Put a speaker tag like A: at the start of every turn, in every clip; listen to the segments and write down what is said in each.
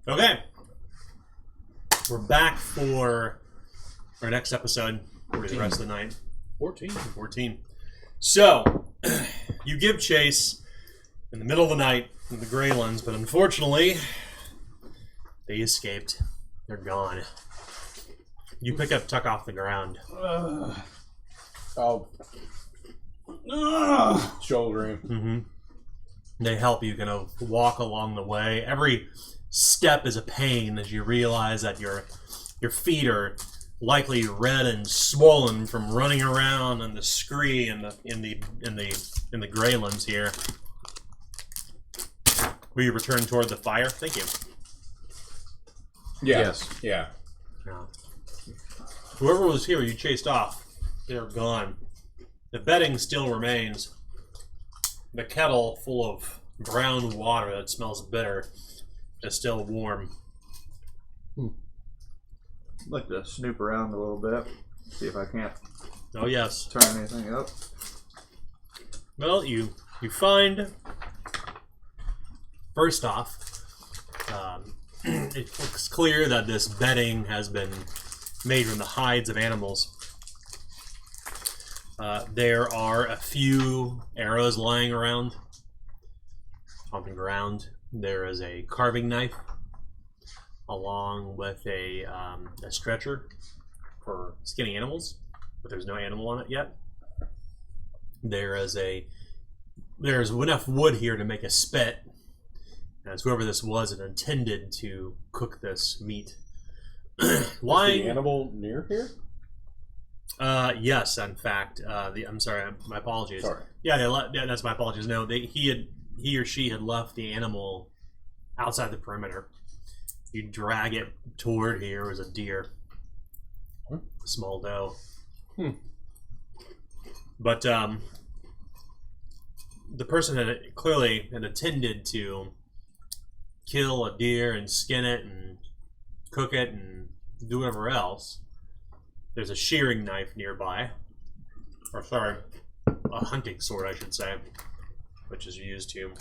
A: Okay. We're back for our next episode for the rest of the night. 14. So, you give chase in the middle of the night in the Greylands, but unfortunately, they escaped. They're gone. You pick up Tuck off the ground.
B: Shouldering.
A: Mm-hmm. They help you kind of walk along the way. Every step is a pain as you realize that your feet are likely red and swollen from running around in the scree in the Greylands here. Will you return toward the fire? Thank you.
B: Yeah.
C: Yes.
B: Yeah.
A: Whoever was here, you chased off. They're gone. The bedding still remains. The kettle full of brown water that smells bitter is still warm.
D: I'd like to snoop around a little bit, see if I can't
A: Oh yes.
D: turn anything up.
A: Well, you find, first off, it looks clear that this bedding has been made from the hides of animals. There are a few arrows lying around on the ground. There is a carving knife along with a stretcher for skinning animals, but there's no animal on it yet. There's enough wood here to make a spit, as whoever this was had intended to cook this meat.
B: Why? Is the animal near here?
A: Yes, in fact. I'm sorry. My apologies.
B: Sorry.
A: Yeah, that's my apologies. No, he or she had left the animal outside the perimeter. You drag it toward here as a deer, a small doe. But the person had clearly intended to kill a deer and skin it and cook it and do whatever else. There's a shearing knife nearby, or sorry, a hunting sword, I should say, which is used to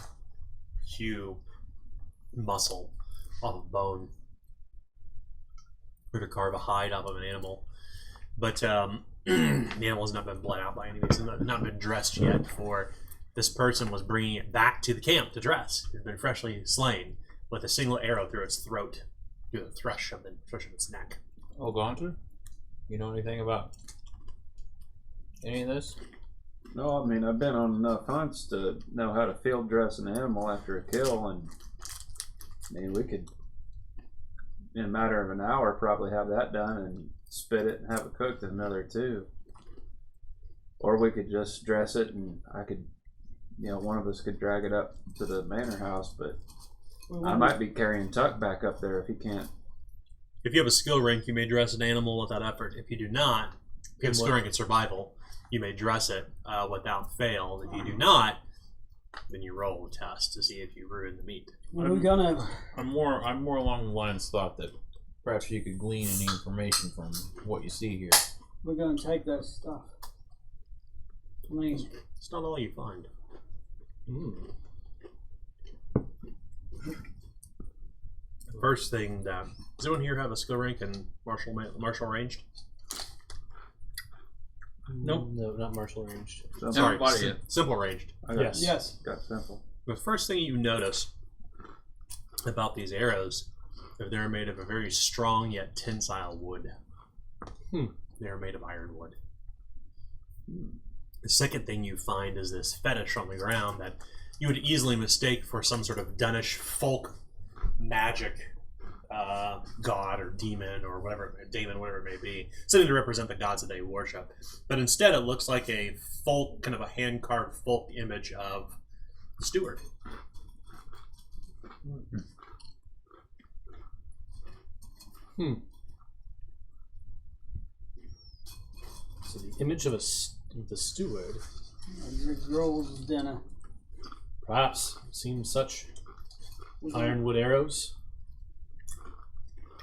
A: hew muscle off of bone or to carve a hide off of an animal. But the animal has not been bled out by any means. It's not been dressed yet, for this person was bringing it back to the camp to dress. It had been freshly slain with a single arrow through its throat, through the thrush of its neck.
C: Oh, Gaunter? You know anything about any of this?
D: No, I mean, I've been on enough hunts to know how to field dress an animal after a kill, and I mean, we could, in a matter of an hour, probably have that done and spit it and have it cooked in another 2. Or we could just dress it and I could, one of us could drag it up to the manor house, but I might be carrying Tuck back up there if he can't.
A: If you have a skill rank, you may dress an animal without effort. If you do not, if you have a skill rank in survival, you may dress it without fail. If you do not, then you roll a test to see if you ruin the meat.
E: What are we gonna?
C: I'm more along the lines thought that perhaps you could glean any information from what you see here.
E: We're gonna take that stuff. I mean,
A: It's not all you find. The first thing that... Does anyone here have a skill rank in martial ranged?
F: Nope. No, not martial ranged.
A: Sorry, simple ranged.
E: yes.
D: Got simple.
A: The first thing you notice about these arrows is they're made of a very strong yet tensile wood. They're made of ironwood. The second thing you find is this fetish on the ground that you would easily mistake for some sort of Danish folk magic god or demon or whatever, daemon, whatever it may be, something to represent the gods that they worship. But instead, it looks like a folk, kind of a hand-carved folk image of the steward.
F: So the image of the steward.
E: The girl's dinner.
F: Perhaps seems such ironwood arrows.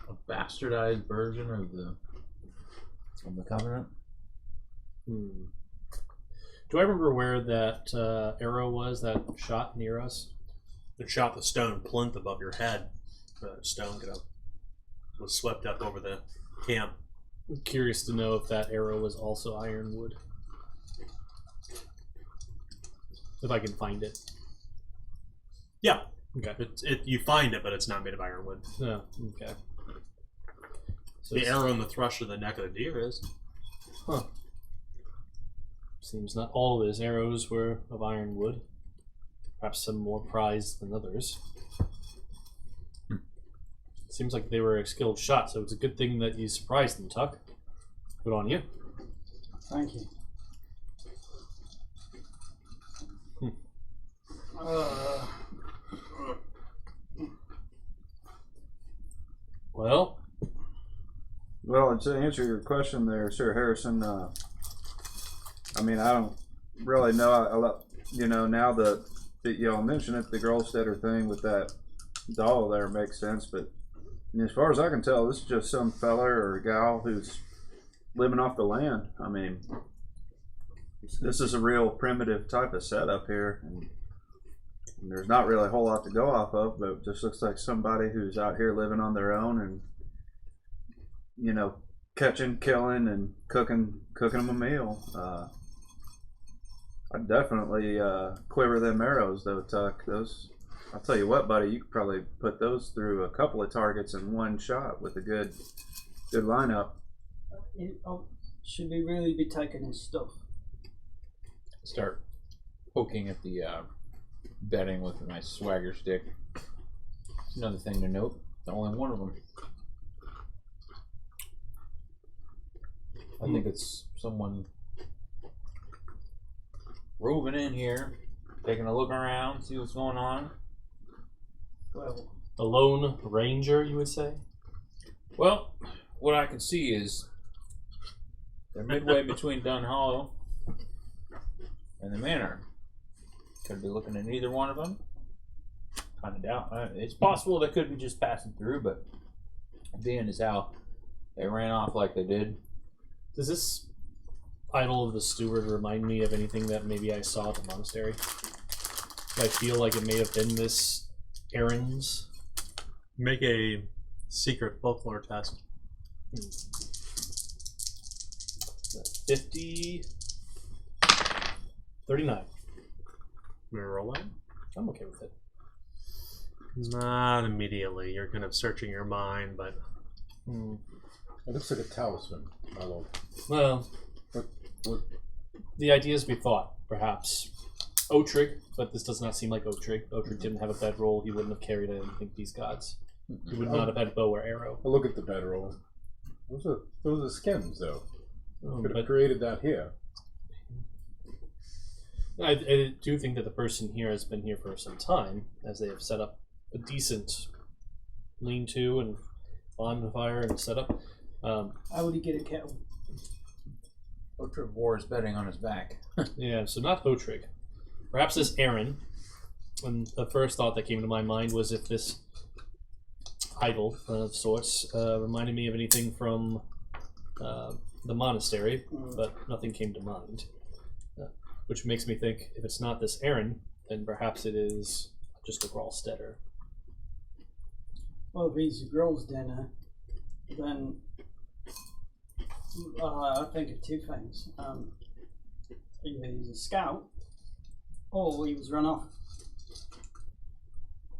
C: A bastardized version of the Covenant.
F: Do I remember where that arrow was that shot near us?
A: It shot the stone plinth above your head. stone was swept up over the camp.
F: I'm curious to know if that arrow was also ironwood. If I can find it.
A: Yeah.
F: Okay.
A: You find it, but it's not made of ironwood.
F: Oh, okay. So
A: The arrow in the thrush of the neck of the deer is.
F: Huh. Seems not all of his arrows were of ironwood. Perhaps some more prized than others. Seems like they were a skilled shot, so it's a good thing that you surprised them, Tuck. Good on you.
E: Thank you.
F: Well,
D: to answer your question there, Sir Harrison, I mean, I don't really know. Now that y'all mention it, the Grolstetter thing with that doll there makes sense, but as far as I can tell, this is just some feller or gal who's living off the land. I mean, this is a real primitive type of setup here, and there's not really a whole lot to go off of, but it just looks like somebody who's out here living on their own and, catching, killing, and cooking them a meal. I'd definitely quiver them arrows, though, Tuck. Those, I'll tell you what, buddy, you could probably put those through a couple of targets in one shot with a good lineup.
E: Should we really be taking his stuff?
C: Start poking at the bedding with my swagger stick. Another thing to note, only one of them. I think it's someone roving in here, taking a look around, see what's going on.
E: Well,
F: a lone ranger, you would say?
C: Well, what I can see is they're midway between Dunhallow and the manor. Could be looking at either one of them. Kind of doubt. It's possible they could be just passing through, but being as how they ran off like they did.
F: Does this idol of the steward remind me of anything that maybe I saw at the monastery? Do I feel like it may have been this Aaron's?
A: Make a secret folklore test.
F: 50... 39.
A: We roll that?
F: I'm okay with it.
A: Not immediately. You're kind of searching your mind, but...
B: It looks like a talisman, my lord.
F: Well,
B: What?
F: the ideas we thought, perhaps. Otrig, but this does not seem like Otrig. Otrig didn't have a bedroll. He wouldn't have carried anything to these gods. He would not have had bow or arrow.
B: I look at the bedroll. Those are skins, though. Could have
F: But
B: created that here.
F: I do think that the person here has been here for some time, as they have set up a decent lean-to and bonfire and setup.
E: how would he get a kettle?
C: Otrig wore his bedding on his back.
F: Yeah, so not Otrig. Perhaps this Aaron. And the first thought that came to my mind was if this idol of sorts reminded me of anything from the monastery, but nothing came to mind. Which makes me think if it's not this Aaron, then perhaps it is just a Grolstetter.
E: Well, if he's a girl's dinner, then I think of two things. Either he's a scout, or he was run off.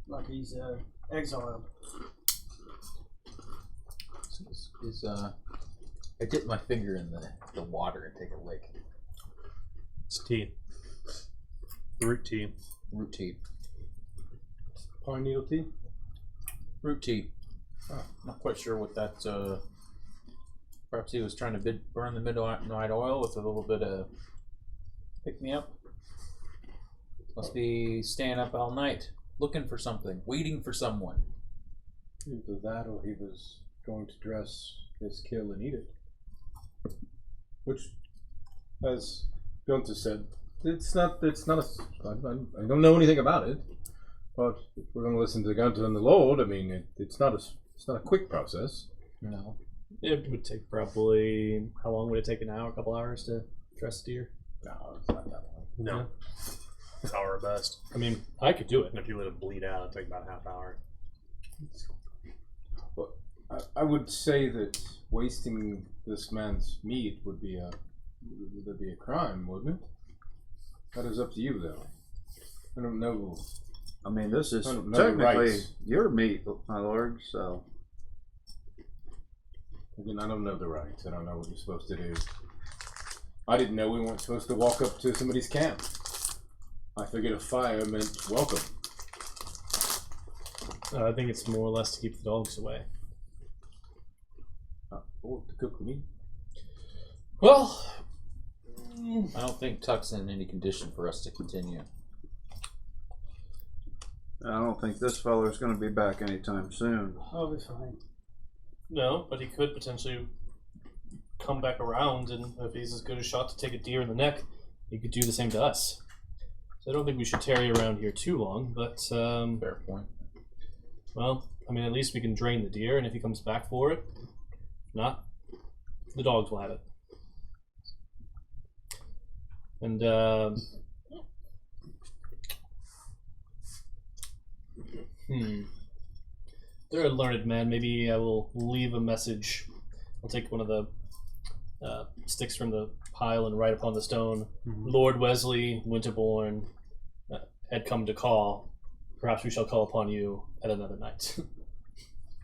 E: Like he's exiled.
C: I dip my finger in the water and take a lick.
A: It's tea. Root tea.
C: Root tea.
B: Pine needle tea?
C: Root tea. Not quite sure what that. Perhaps he was trying to burn the midnight oil with a little bit of pick me up. Must be staying up all night, looking for something, waiting for someone.
B: Either that or he was going to dress his kill and eat it. Which, as Gunther said, it's not a, I don't know anything about it, but if we're going to listen to Gunther and the Lord, I mean, it's not a quick process.
C: No.
F: It would take probably, how long would it take? An hour, a couple hours to dress deer?
B: No, it's not that long.
A: No.
F: Yeah.
A: It's hour best.
F: I mean, I could do it.
A: And if you let it bleed out, it'd take about a half hour.
B: Well, I would say that wasting this man's meat would be a crime, wouldn't it? That is up to you, though. I don't know.
D: I mean, this is
B: I don't know the
D: technically
B: rights.
D: your meat, my lord, so...
B: Again, I don't know the rights. I don't know what you're supposed to do. I didn't know we weren't supposed to walk up to somebody's camp. I figured a fire meant welcome.
F: I think it's more or less to keep the dogs away.
B: Or to cook meat.
F: Well,
C: I don't think Tuck's in any condition for us to continue.
D: I don't think this feller's going to be back anytime soon.
E: I'll be fine.
F: no, but he could potentially come back around, and if he's as good a shot to take a deer in the neck, he could do the same to us. So I don't think we should tarry around here too long, but,
C: Fair point.
F: well, I mean, at least we can drain the deer, and if he comes back for it, if not, the dogs will have it. And, they're a learned man. Maybe I will leave a message. I'll take one of the sticks from the pile and write upon the stone. Lord Wesley, Winterborne, had come to call. Perhaps we shall call upon you at another night.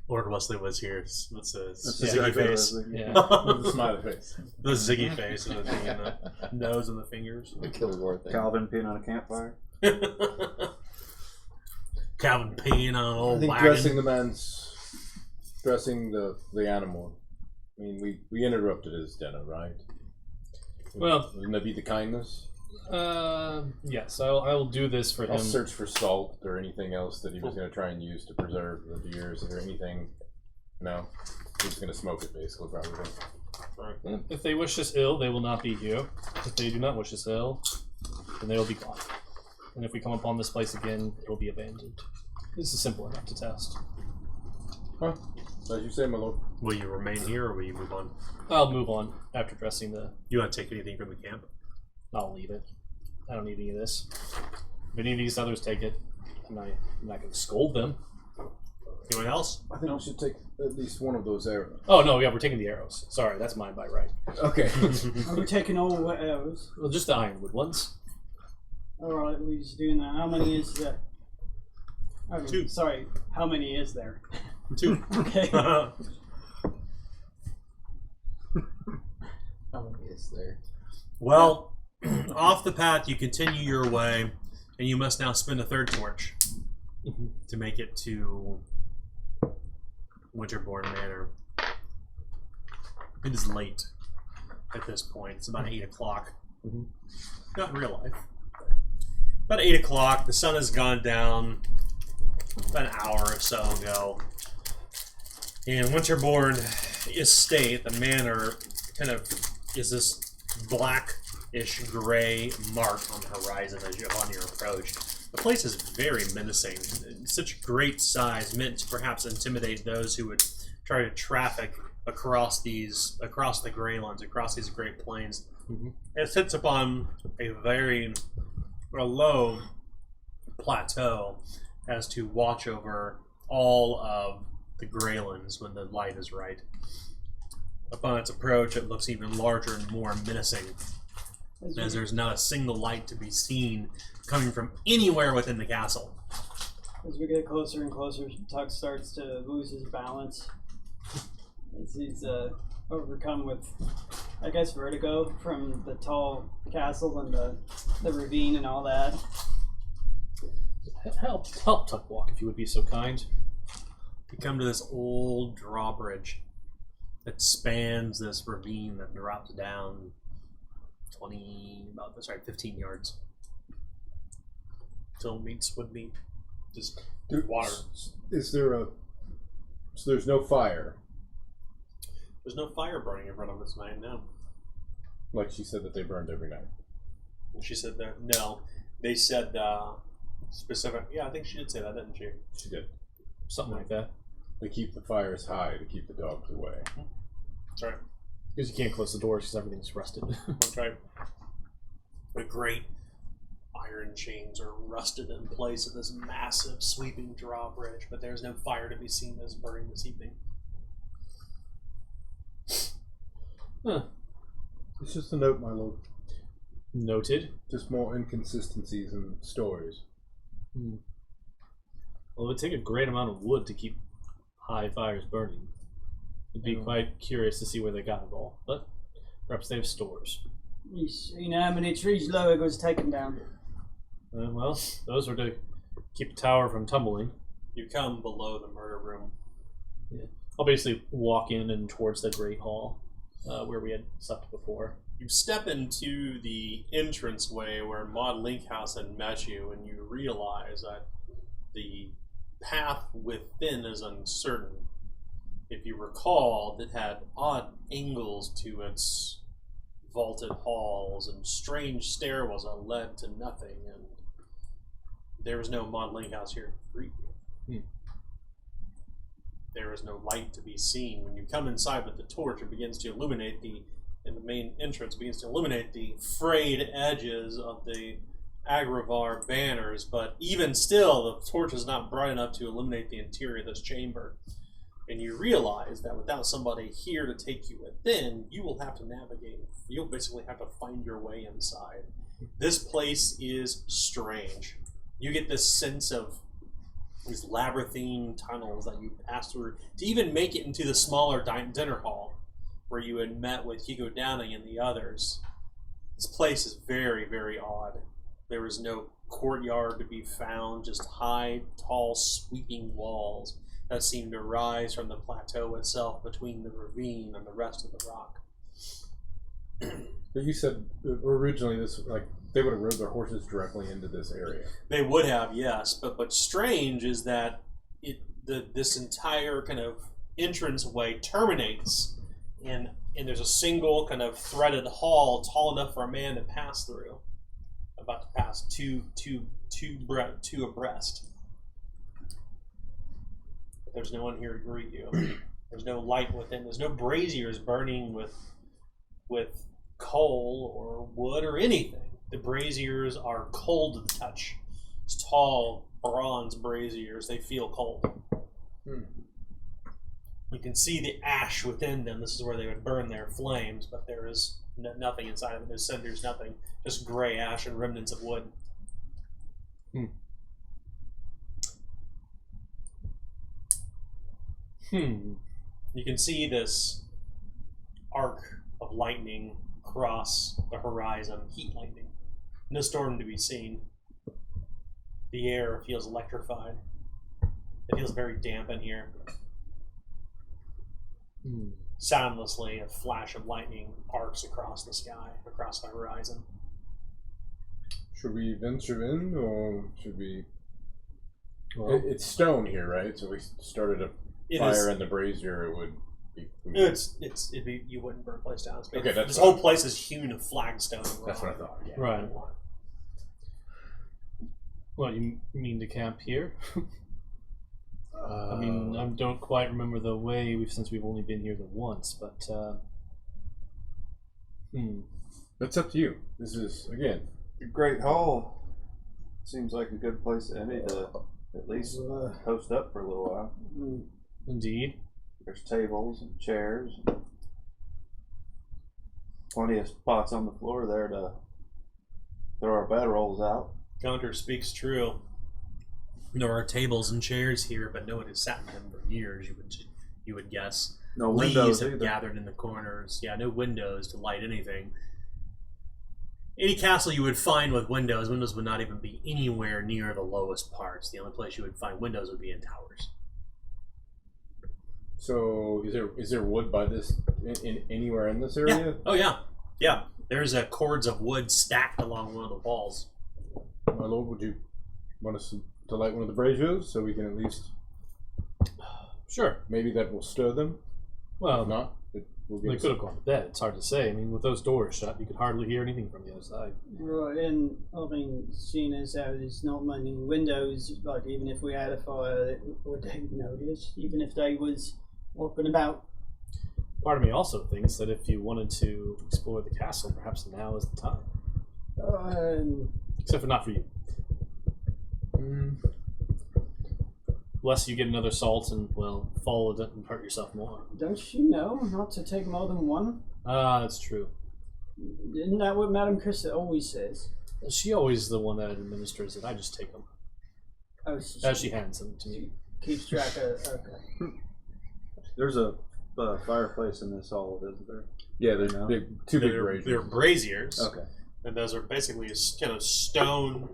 A: Lord Wesley was here. What's the
D: That's
A: Ziggy
D: exactly
A: face?
D: what I was
F: Yeah.
B: With a smiley face.
A: The Ziggy face and the thing in the nose and the fingers.
C: The Kilgore thing.
D: Calvin peeing on a campfire.
A: Calvin peeing on an
B: I
A: old
B: think
A: wagon.
B: dressing the animal. I mean, we interrupted his dinner, right?
F: Well-
B: wouldn't that be the kindness?
F: Yes, I will do this for
B: I'll
F: him.
B: search for salt or anything else that he was going to try and use to preserve the deers. Is there anything? No, he's going to smoke it basically, probably.
F: If they wish us ill, they will not be here. If they do not wish us ill, then they will be gone. And if we come upon this place again, it will be abandoned. This is simple enough to test.
B: Huh? As you say, my lord.
A: Will you remain here or will you move on?
F: I'll move on after dressing the...
A: You want to take anything from the camp?
F: I'll leave it. I don't need any of this. If any of these others take it, I'm not going to scold them.
A: Anyone else?
B: I think we should take at least one of those arrows.
F: Oh, no, yeah, we're taking the arrows. Sorry, that's mine by right.
B: Okay.
E: Are we taking all the arrows?
F: Well, just the ironwood ones.
E: Alright, we're just doing that. How many is there? I mean,
A: 2.
E: Sorry, how many is there?
A: 2.
E: Okay.
C: How many is there?
A: Well, off the path you continue your way, and you must now spin a third torch to make it to Winterborne Manor. It is late at this point. It's about 8 o'clock. Not in real life. About 8 o'clock. The sun has gone down about an hour or so ago. And Winterborne Estate, the manor, kind of is this blackish gray mark on the horizon as you're on your approach. The place is very menacing. Such great size, meant to perhaps intimidate those who would try to traffic across the Greylands, across these Great Plains. It sits upon a low plateau as to watch over all of the Greylands when the light is right. Upon its approach, it looks even larger and more menacing, as there's not a single light to be seen coming from anywhere within the castle.
E: As we get closer and closer, Tuck starts to lose his balance. As he's overcome with, I guess, vertigo from the tall castle and the ravine and all that.
F: Help Tuck walk, if you would be so kind.
A: You come to this old drawbridge that spans this ravine that drops down 15 yards. Till it meets Woodmeat. Just water.
B: Is there so there's no fire?
A: There's no fire burning in front of us tonight, no.
B: Like she said that they burned every night.
A: She said that. No. They said specific. Yeah, I think she did say that, didn't she?
B: She did.
F: Something like that.
B: They keep the fires high to keep the dogs away.
A: That's right.
F: Because you can't close the doors because everything's rusted.
A: That's right. A great iron chains are rusted in place of this massive sweeping drawbridge, but there's no fire to be seen that is burning this evening.
F: Huh.
B: It's just a note, my lord.
F: Noted.
B: Just more inconsistencies in stories.
F: Well, it would take a great amount of wood to keep high fires burning. I'd be quite curious to see where they got it all, but perhaps they have stores.
E: You seen how many trees Loeg was taken down?
F: Well, those were to keep the tower from tumbling.
A: You come below the murder room.
F: Yeah. I'll basically walk in and towards the Great Hall, where we had slept before.
A: You step into the entranceway where Maud Linkhouse had met you, and you realize that the path within is uncertain. If you recall, it had odd angles to its vaulted halls and strange stairwells that led to nothing, and there was no Maud Linkhouse here to greet you. There is no light to be seen. When you come inside with the torch, it begins to illuminate the main entrance begins to illuminate the frayed edges of the Agravar banners, but even still, the torch is not bright enough to illuminate the interior of this chamber. And you realize that without somebody here to take you within, you will have to navigate. You'll basically have to find your way inside. This place is strange. You get this sense of these labyrinthine tunnels that you pass through to even make it into the smaller dinner hall where you had met with Hugo Downing and the others. This place is very, very odd. There is no courtyard to be found, just high, tall, sweeping walls that seem to rise from the plateau itself between the ravine and the rest of the rock.
B: But you said originally this, like, they would have rode their horses directly into this area.
A: They would have, yes, but strange is that this entire kind of entranceway terminates and there's a single kind of threaded hall tall enough for a man to pass through, about to pass two abreast. But there's no one here to greet you. There's no light within. There's no braziers burning with coal or wood or anything. The braziers are cold to the touch. It's tall bronze braziers. They feel cold. You can see the ash within them. This is where they would burn their flames, but there is nothing inside of them. There's cinders, nothing. Just gray ash and remnants of wood. You can see this arc of lightning cross the horizon, heat lightning. No storm to be seen. The air feels electrified. It feels very damp in here. Soundlessly, a flash of lightning arcs across the sky, across the horizon.
B: Should we venture in, or should we... Well, it's stone here, right? So we started a fire in the brazier, it would be...
A: It'd be, you wouldn't burn a place down.
B: Okay, that's
A: this whole place is hewn of flagstone.
B: That's what I thought.
A: Yeah.
F: Right. Well, you mean to camp here? I mean, I don't quite remember the way since we've only been here the once, but
B: It's up to you. This is, again...
D: The Great Hall seems like a good place to ENnie to at least post up for a little while.
F: Indeed.
D: There's tables and chairs. And plenty of spots on the floor there to throw our bedrolls out.
A: Gunter speaks true. There are tables and chairs here, but no one has sat in them for years, you would guess.
D: No
A: Leaves
D: windows
A: have
D: either.
A: gathered in the corners. Yeah, no windows to light anything. Any castle you would find with windows would not even be anywhere near the lowest parts. The only place you would find windows would be in towers.
B: So, is there wood by this, in anywhere in this area?
A: Yeah. Oh, yeah. Yeah. There's cords of wood stacked along one of the walls.
B: My lord, would you want us to light one of the braziers so we can at least...
F: Sure.
B: Maybe that will stir them?
F: Well,
B: If not, we'll get
F: they could have gone to bed. It's hard to say. I mean, with those doors shut, you could hardly hear anything from the other side.
E: Right, and I mean, seeing as how there's not many windows, like even if we had a fire, would they notice? Even if they was up and about?
F: Part of me also thinks that if you wanted to explore the castle, perhaps now is the time. Except for not for you. Lest you get another salt and, well, fall with it and hurt yourself more.
E: Don't you know not to take more than one?
F: Ah, that's true.
E: Isn't that what Madame Krista always says?
F: She always the one that administers it. I just take them.
E: Oh,
F: As she hands them to me.
E: keeps track of. Okay.
D: There's a fireplace in this hall, isn't there?
B: Yeah, there's
D: No.
B: two big
A: They're
B: braziers.
A: braziers.
D: Okay.
A: And those are basically kind of stone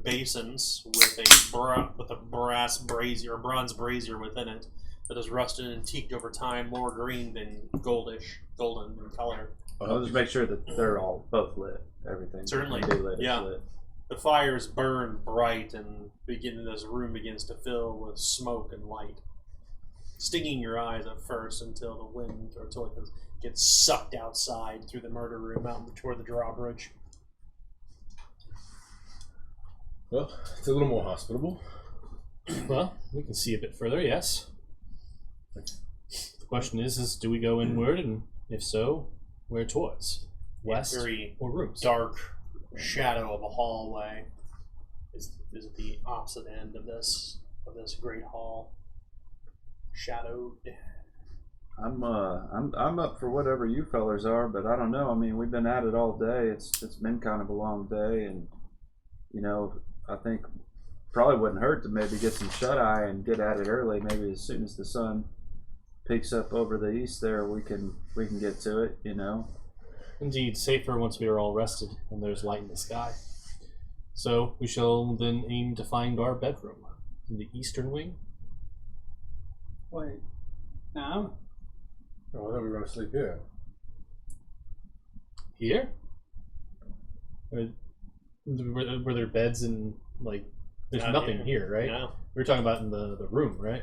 A: basins with a brass brazier, or bronze brazier within it that is rusted and antiqued over time, more green than golden in color.
D: I'll just make sure that they're all both lit. Everything.
A: Certainly,
D: can be lit, is
A: yeah.
D: lit.
A: The fires burn bright, and this room begins to fill with smoke and light, stinging your eyes at first until it gets sucked outside through the murder room out toward the drawbridge.
B: Well, it's a little more hospitable.
F: Well, we can see a bit further, yes. The question is do we go inward, and if so, where towards? West
A: Very
F: or rooms?
A: dark shadow of a hallway is the opposite end of this great hall. Shadowed.
D: I'm up for whatever you fellers are, but I don't know. I mean, we've been at it all day. It's been kind of a long day, and I think probably wouldn't hurt to maybe get some shut eye and get at it early. Maybe as soon as the sun peaks up over the east there, we can get to it.
F: Indeed, safer once we are all rested and there's light in the sky. So we shall then aim to find our bedroom in the eastern wing.
E: Wait. Now?
B: Oh, I thought we were going to sleep here.
F: Here? Were there beds and there's nothing here, right?
A: No.
F: We were talking about in the room, right?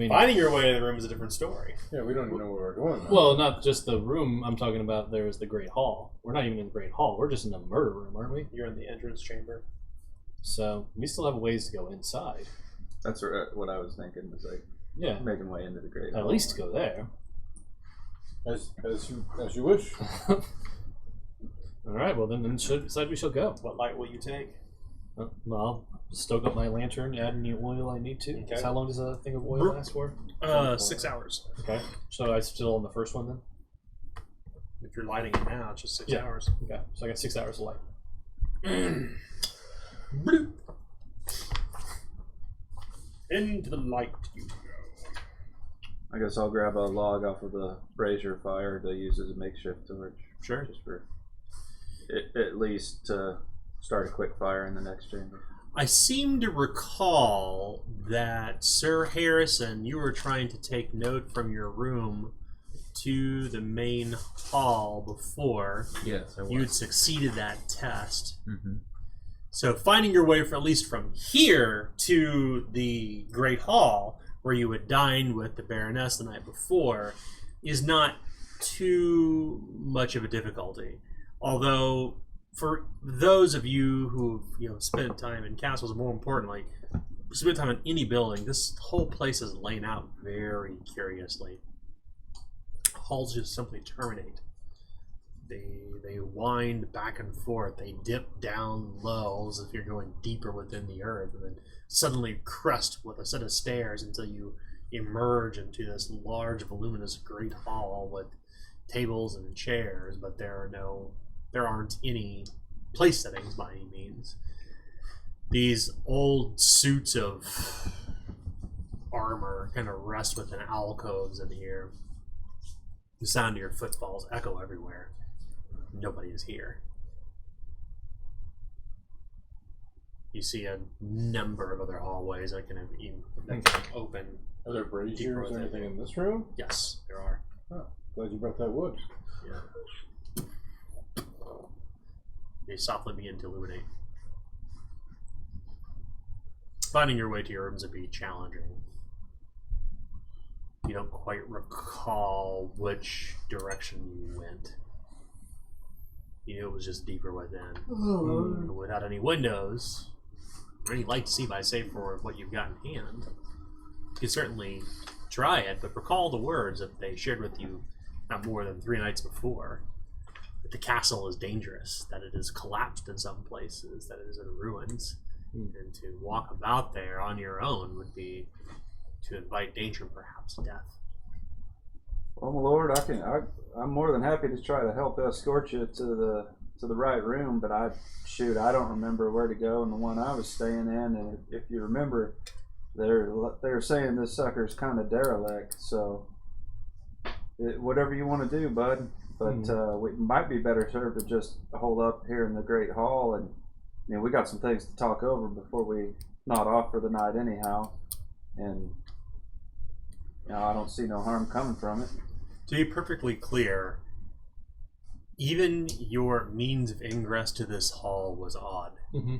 A: Finding your way to the room is a different story.
B: Yeah, we don't even know where we're going now.
F: Well, not just the room. I'm talking about there's the Great Hall. We're not even in the Great Hall. We're just in the murder room, aren't we?
A: You're in the entrance chamber.
F: So we still have a ways to go inside.
D: That's what I was thinking. Was
F: Yeah,
D: making way into the great.
F: at least to go there.
B: As you wish.
F: All right. Well, then inside we shall go.
A: What light will you take?
F: Well, I'll stoke up my lantern, add any oil I need to.
A: Okay.
F: So how long does a thing of oil last for?
A: 6 hours.
F: Okay. So I'm still on the first one then?
A: If you're lighting it now, it's just 6
F: Yeah.
A: hours.
F: Okay. So I got 6 hours of light.
A: Bloop. Into the light you go.
D: I guess I'll grab a log off of the brazier fire to use as a makeshift torch.
A: Sure.
D: Just for at least to start a quick fire in the next chamber.
A: I seem to recall that Sir Harrison, you were trying to take note from your room to the main hall before.
C: Yes, I was.
A: You'd succeeded that test.
C: Mm-hmm.
A: So finding your way at least from here to the Great Hall, where you had dined with the Baroness the night before, is not too much of a difficulty. Although, for those of you who've spent time in castles, more importantly, spent time in any building, this whole place is laid out very curiously. Halls just simply terminate. They wind back and forth. They dip down low as if you're going deeper within the earth, and then suddenly crest with a set of stairs until you emerge into this large, voluminous great hall with tables and chairs, but there aren't any place settings by any means. These old suits of armor kind of rest within alcoves in here. The sound of your footfalls echo everywhere. Nobody is here. You see a number of other hallways that can open.
B: Are there
A: Deeper
B: braziers or
A: within.
B: anything in this room?
A: Yes, there are.
B: Oh, glad you brought that wood.
A: Yeah. They softly begin to illuminate. Finding your way to your rooms would be challenging. You don't quite recall which direction you went. You knew it was just deeper within. Without any windows, or any light to see by, save for what you've got in hand. You can certainly try it, but recall the words that they shared with you not more than 3 nights before. that the castle is dangerous, that it is collapsed in some places, that it is in ruins. And to walk about there on your own would be to invite danger, perhaps death.
D: Well, my lord, I'm more than happy to try to help escort you to the right room, but I don't remember where to go in the one I was staying in, and if you remember, they're saying this sucker's kind of derelict, so whatever you want to do, bud, but we might be better served to just hold up here in the Great Hall, and we got some things to talk over before we nod off for the night anyhow, and I don't see no harm coming from it.
A: To be perfectly clear, even your means of ingress to this hall was odd.
F: Mm-hmm.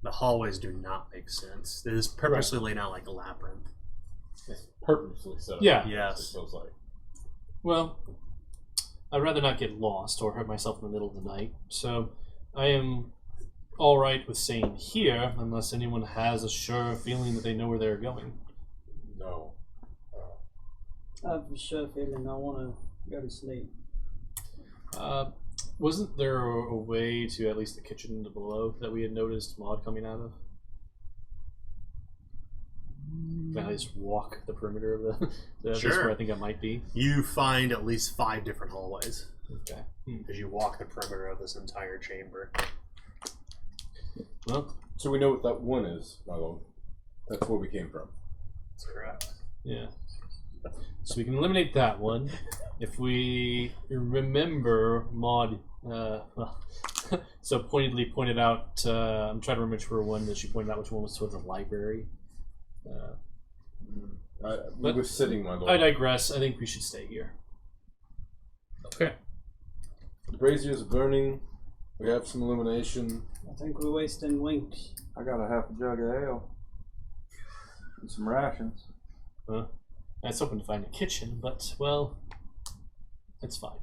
A: The hallways do not make sense. It is purposely laid out like a labyrinth.
B: It's purposely set up.
F: Yeah.
A: Yes.
B: It feels like.
F: Well, I'd rather not get lost or hurt myself in the middle of the night, so I am all right with staying here unless anyone has a sure feeling that they know where they're going.
B: No.
E: I have a sure feeling I want to go to sleep.
F: Wasn't there a way to at least the kitchen below that we had noticed Maud coming out of? Can I just walk the perimeter of the
A: Sure.
F: That's where I think I might be.
A: You find at least 5 different hallways
F: Okay.
A: as you walk the perimeter of this entire chamber.
F: Well,
B: So we know what that one is, my lord. That's where we came from.
A: That's correct.
F: yeah. So we can eliminate that one. If we remember, Maud, so pointedly pointed out, I'm trying to remember which one that she pointed out, which one was towards the library.
B: We were sitting, my lord.
F: I digress. I think we should stay here.
A: Okay.
B: The brazier's burning. We have some illumination.
E: I think we're wasting winks.
D: I got a half a jug of ale and some rations.
F: I was hoping to find a kitchen, but, well, it's fine.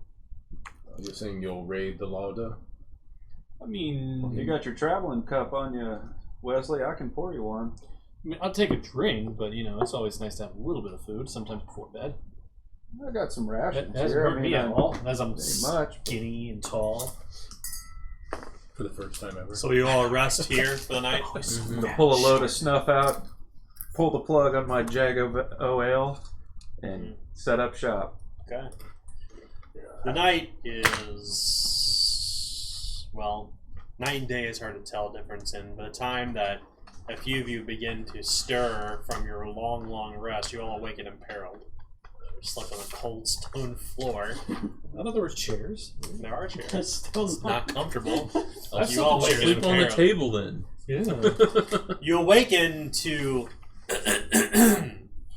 B: You're saying you'll raid the larder?
F: I mean,
D: You got your traveling cup on you, Wesley. I can pour you one.
F: I'll take a drink, but, it's always nice to have a little bit of food, sometimes before bed.
D: I got some rations
F: It hasn't
D: here.
F: hurt me at all, as I'm
D: Ain't much.
F: skinny and tall.
B: For the first time ever.
A: So you all rest here for the night?
D: Pull a load of snuff out, pull the plug on my jug of ale, and set up shop.
A: Okay. The night is, well, night and day is hard to tell a difference in. By the time that a few of you begin to stir from your long, long rest, you all awaken imperiled. You're slept on a cold stone floor.
F: I thought there were chairs.
A: There are chairs.
E: That's still
A: It's not comfortable.
G: I'll
A: You all awaken
G: sleep on the
A: imperiled.
G: table then.
F: Yeah.
A: You awaken to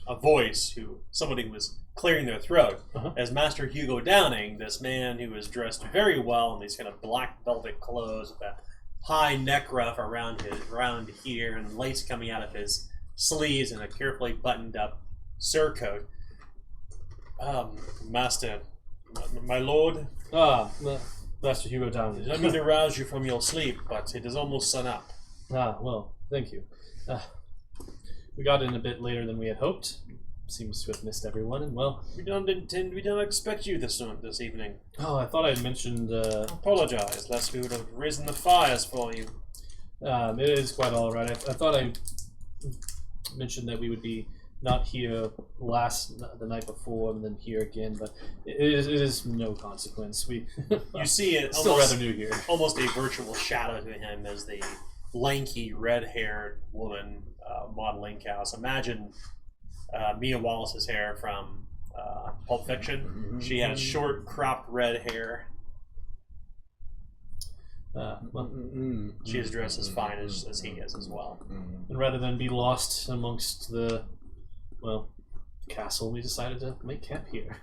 A: a voice somebody who was clearing their throat as Master Hugo Downing, this man who is dressed very well in these kind of black velvet clothes with a high neck ruff around here and lace coming out of his sleeves and a carefully buttoned up surcoat. Master, my lord,
F: Master Hugo Downing.
A: I don't mean to rouse you from your sleep, but it is almost sun up.
F: Well, thank you. We got in a bit later than we had hoped. Seems to have missed everyone, and well...
A: We don't expect you this evening.
F: Oh, I thought I had mentioned...
A: Apologize, lest we would have risen the fires for you.
F: It is quite alright. I thought I mentioned that we would be not here the night before and then here again, but it is no consequence. We
A: You see it
F: still
A: almost,
F: rather new here.
A: almost a virtual shadow to him as the lanky, red-haired woman, Maud Linkhouse. Imagine Mia Wallace's hair from Pulp Fiction. She has short, cropped red hair. She is dressed as fine as he is as well.
F: And rather than be lost amongst the castle, we decided to make camp here.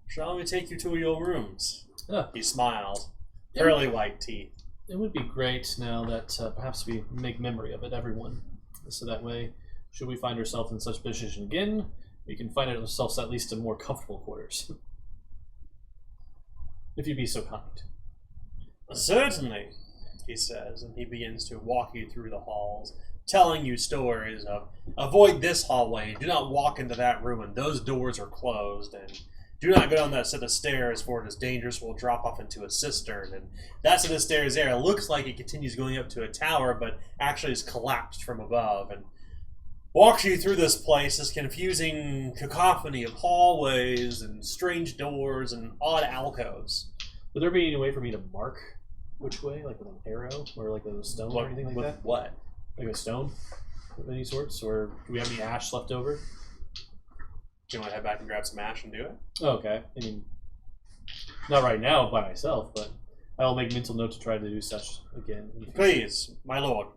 A: Shall we take you to your rooms?
F: Ah.
A: He smiles. Pearly white teeth.
F: It would be great now that perhaps we make memory of it, everyone. So that way, should we find ourselves in such position again, we can find ourselves at least in more comfortable quarters. If you'd be so kind.
A: Certainly, he says, and he begins to walk you through the halls, telling you stories of avoid this hallway, do not walk into that room, and those doors are closed, and Do not go down that set of stairs, for it is dangerous. We'll drop off into a cistern. And that set of stairs there, it looks like it continues going up to a tower, but actually is collapsed from above. And walks you through this place, this confusing cacophony of hallways and strange doors and odd alcoves.
F: Would there be any way for me to mark which way, like with an arrow or like a stone or anything like
A: with
F: that?
A: What?
F: Like a stone of any sorts? Or do we have any ash left over?
A: Do you want to head back and grab some ash and do it?
F: Oh, okay. I mean, not right now by myself, but I'll make mental note to try to do such again.
A: Please, my lord.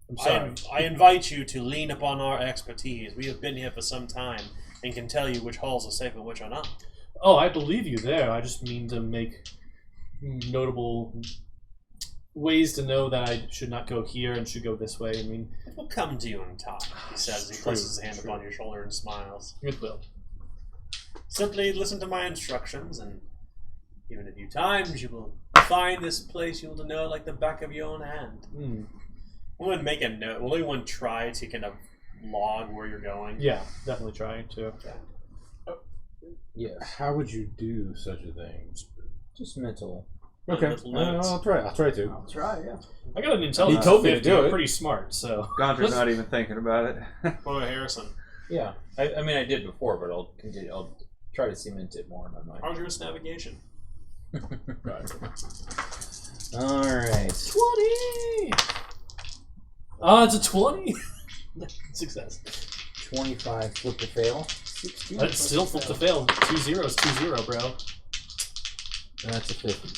F: I'm sorry.
A: I invite you to lean upon our expertise. We have been here for some time and can tell you which halls are safe and which are not.
F: Oh, I believe you there. I just mean to make notable ways to know that I should not go here and should go this way. I mean,
A: It will come to you in time, he says. He places his hand upon your shoulder and smiles.
F: it will.
A: Simply listen to my instructions, and even a few times you will find this place you will know like the back of your own hand. Will anyone make a note? Will anyone try to kind of log where you're going?
F: Yeah, definitely trying to.
A: Okay.
C: Yes.
B: How would you do such a thing?
C: Just mental.
B: Okay,
A: Little notes.
B: I'll try. I'll try to.
E: I'll try, yeah.
F: I got an intelligence.
B: He told me to
F: 50.
B: do
F: I'm
B: it.
F: pretty smart, so.
D: Gonter's not even thinking about it.
A: What about Harrison?
C: Yeah. I mean, I did before, but I'll continue. I'll try to cement it more in my mind.
A: How's your navigation?
C: All right.
F: 20! Oh, it's a 20? Success.
C: 25 flip to fail.
E: 16.
F: That's still flip to fail. 2-0 is 2-0, bro.
C: That's a 50.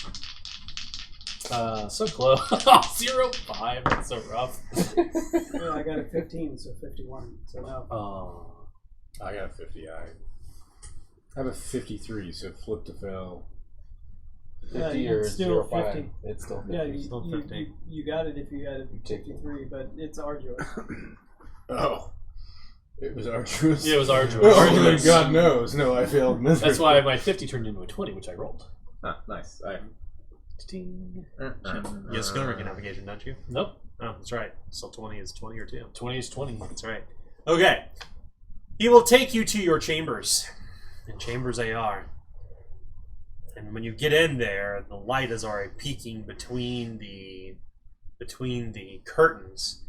F: So close. 0-5. That's so rough.
E: Yeah, I got a 15, so 51. So no.
F: Oh.
B: I got a 50. I have a 53, so flip to fail.
C: 50
E: Yeah,
C: or
E: it's still
C: 0-5.
E: 50.
C: It's still 50.
E: Yeah,
A: Still 50.
E: you got it if you had a
C: take it.
E: 53, but it's arduous.
B: Oh. It was arduous.
F: Yeah, it was arduous.
B: Oh,
F: Arduous.
B: God knows. No, I failed miserably.
F: That's why my 50 turned into a 20, which I rolled.
D: Ah, nice.
F: Ting.
A: You skill rank in navigation, don't you?
F: Nope.
A: Oh, that's right. So 20 is 20 or 2.
F: 20 is 20.
A: That's right. Okay. He will take you to your chambers. And chambers they are. And when you get in there, the light is already peeking between the curtains.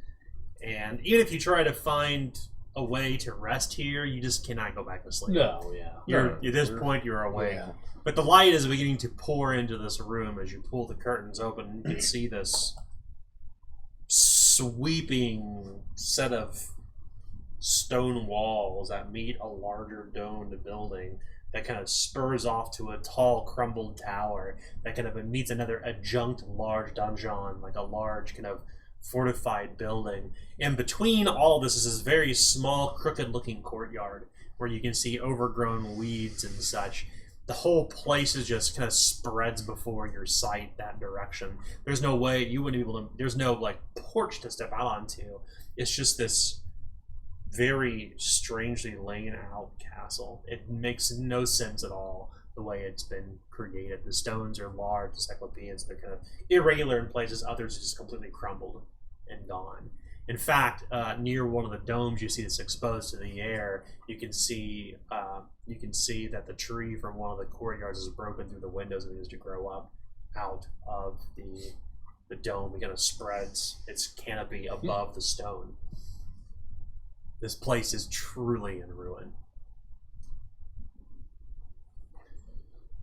A: And even if you try to find a way to rest here, you just cannot go back to sleep.
F: No, yeah.
A: At this point, you're awake.
C: Yeah.
A: But the light is beginning to pour into this room as you pull the curtains open. You can see this sweeping set of stone walls that meet a larger domed building that kind of spurs off to a tall, crumbled tower that kind of meets another adjunct large donjon, like a large kind of fortified building. In between all of this is this very small, crooked-looking courtyard where you can see overgrown weeds and such. The whole place is just kind of spreads before your sight that direction. There's no way you wouldn't be able to. There's no like porch to step out onto. It's just this very strangely laid out castle. It makes no sense at all the way it's been created. The stones are large, encyclopedias. They're kind of irregular in places. Others are just completely crumbled and gone. In fact, near one of the domes, you see this exposed to the air. You can see that the tree from one of the courtyards is broken through the windows and begins to grow up out of the dome. It kind of spreads its canopy above the stone. This place is truly in ruin.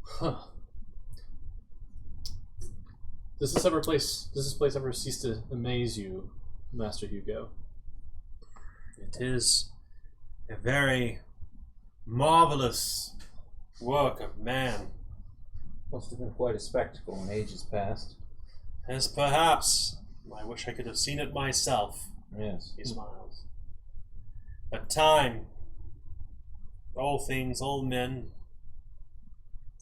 F: Huh. Does this place ever cease to amaze you, Master Hugo?
A: It is a very marvelous work of man.
C: Must have been quite a spectacle in ages past.
A: As perhaps I wish I could have seen it myself.
C: Yes.
A: He smiles. But time, all things, all men,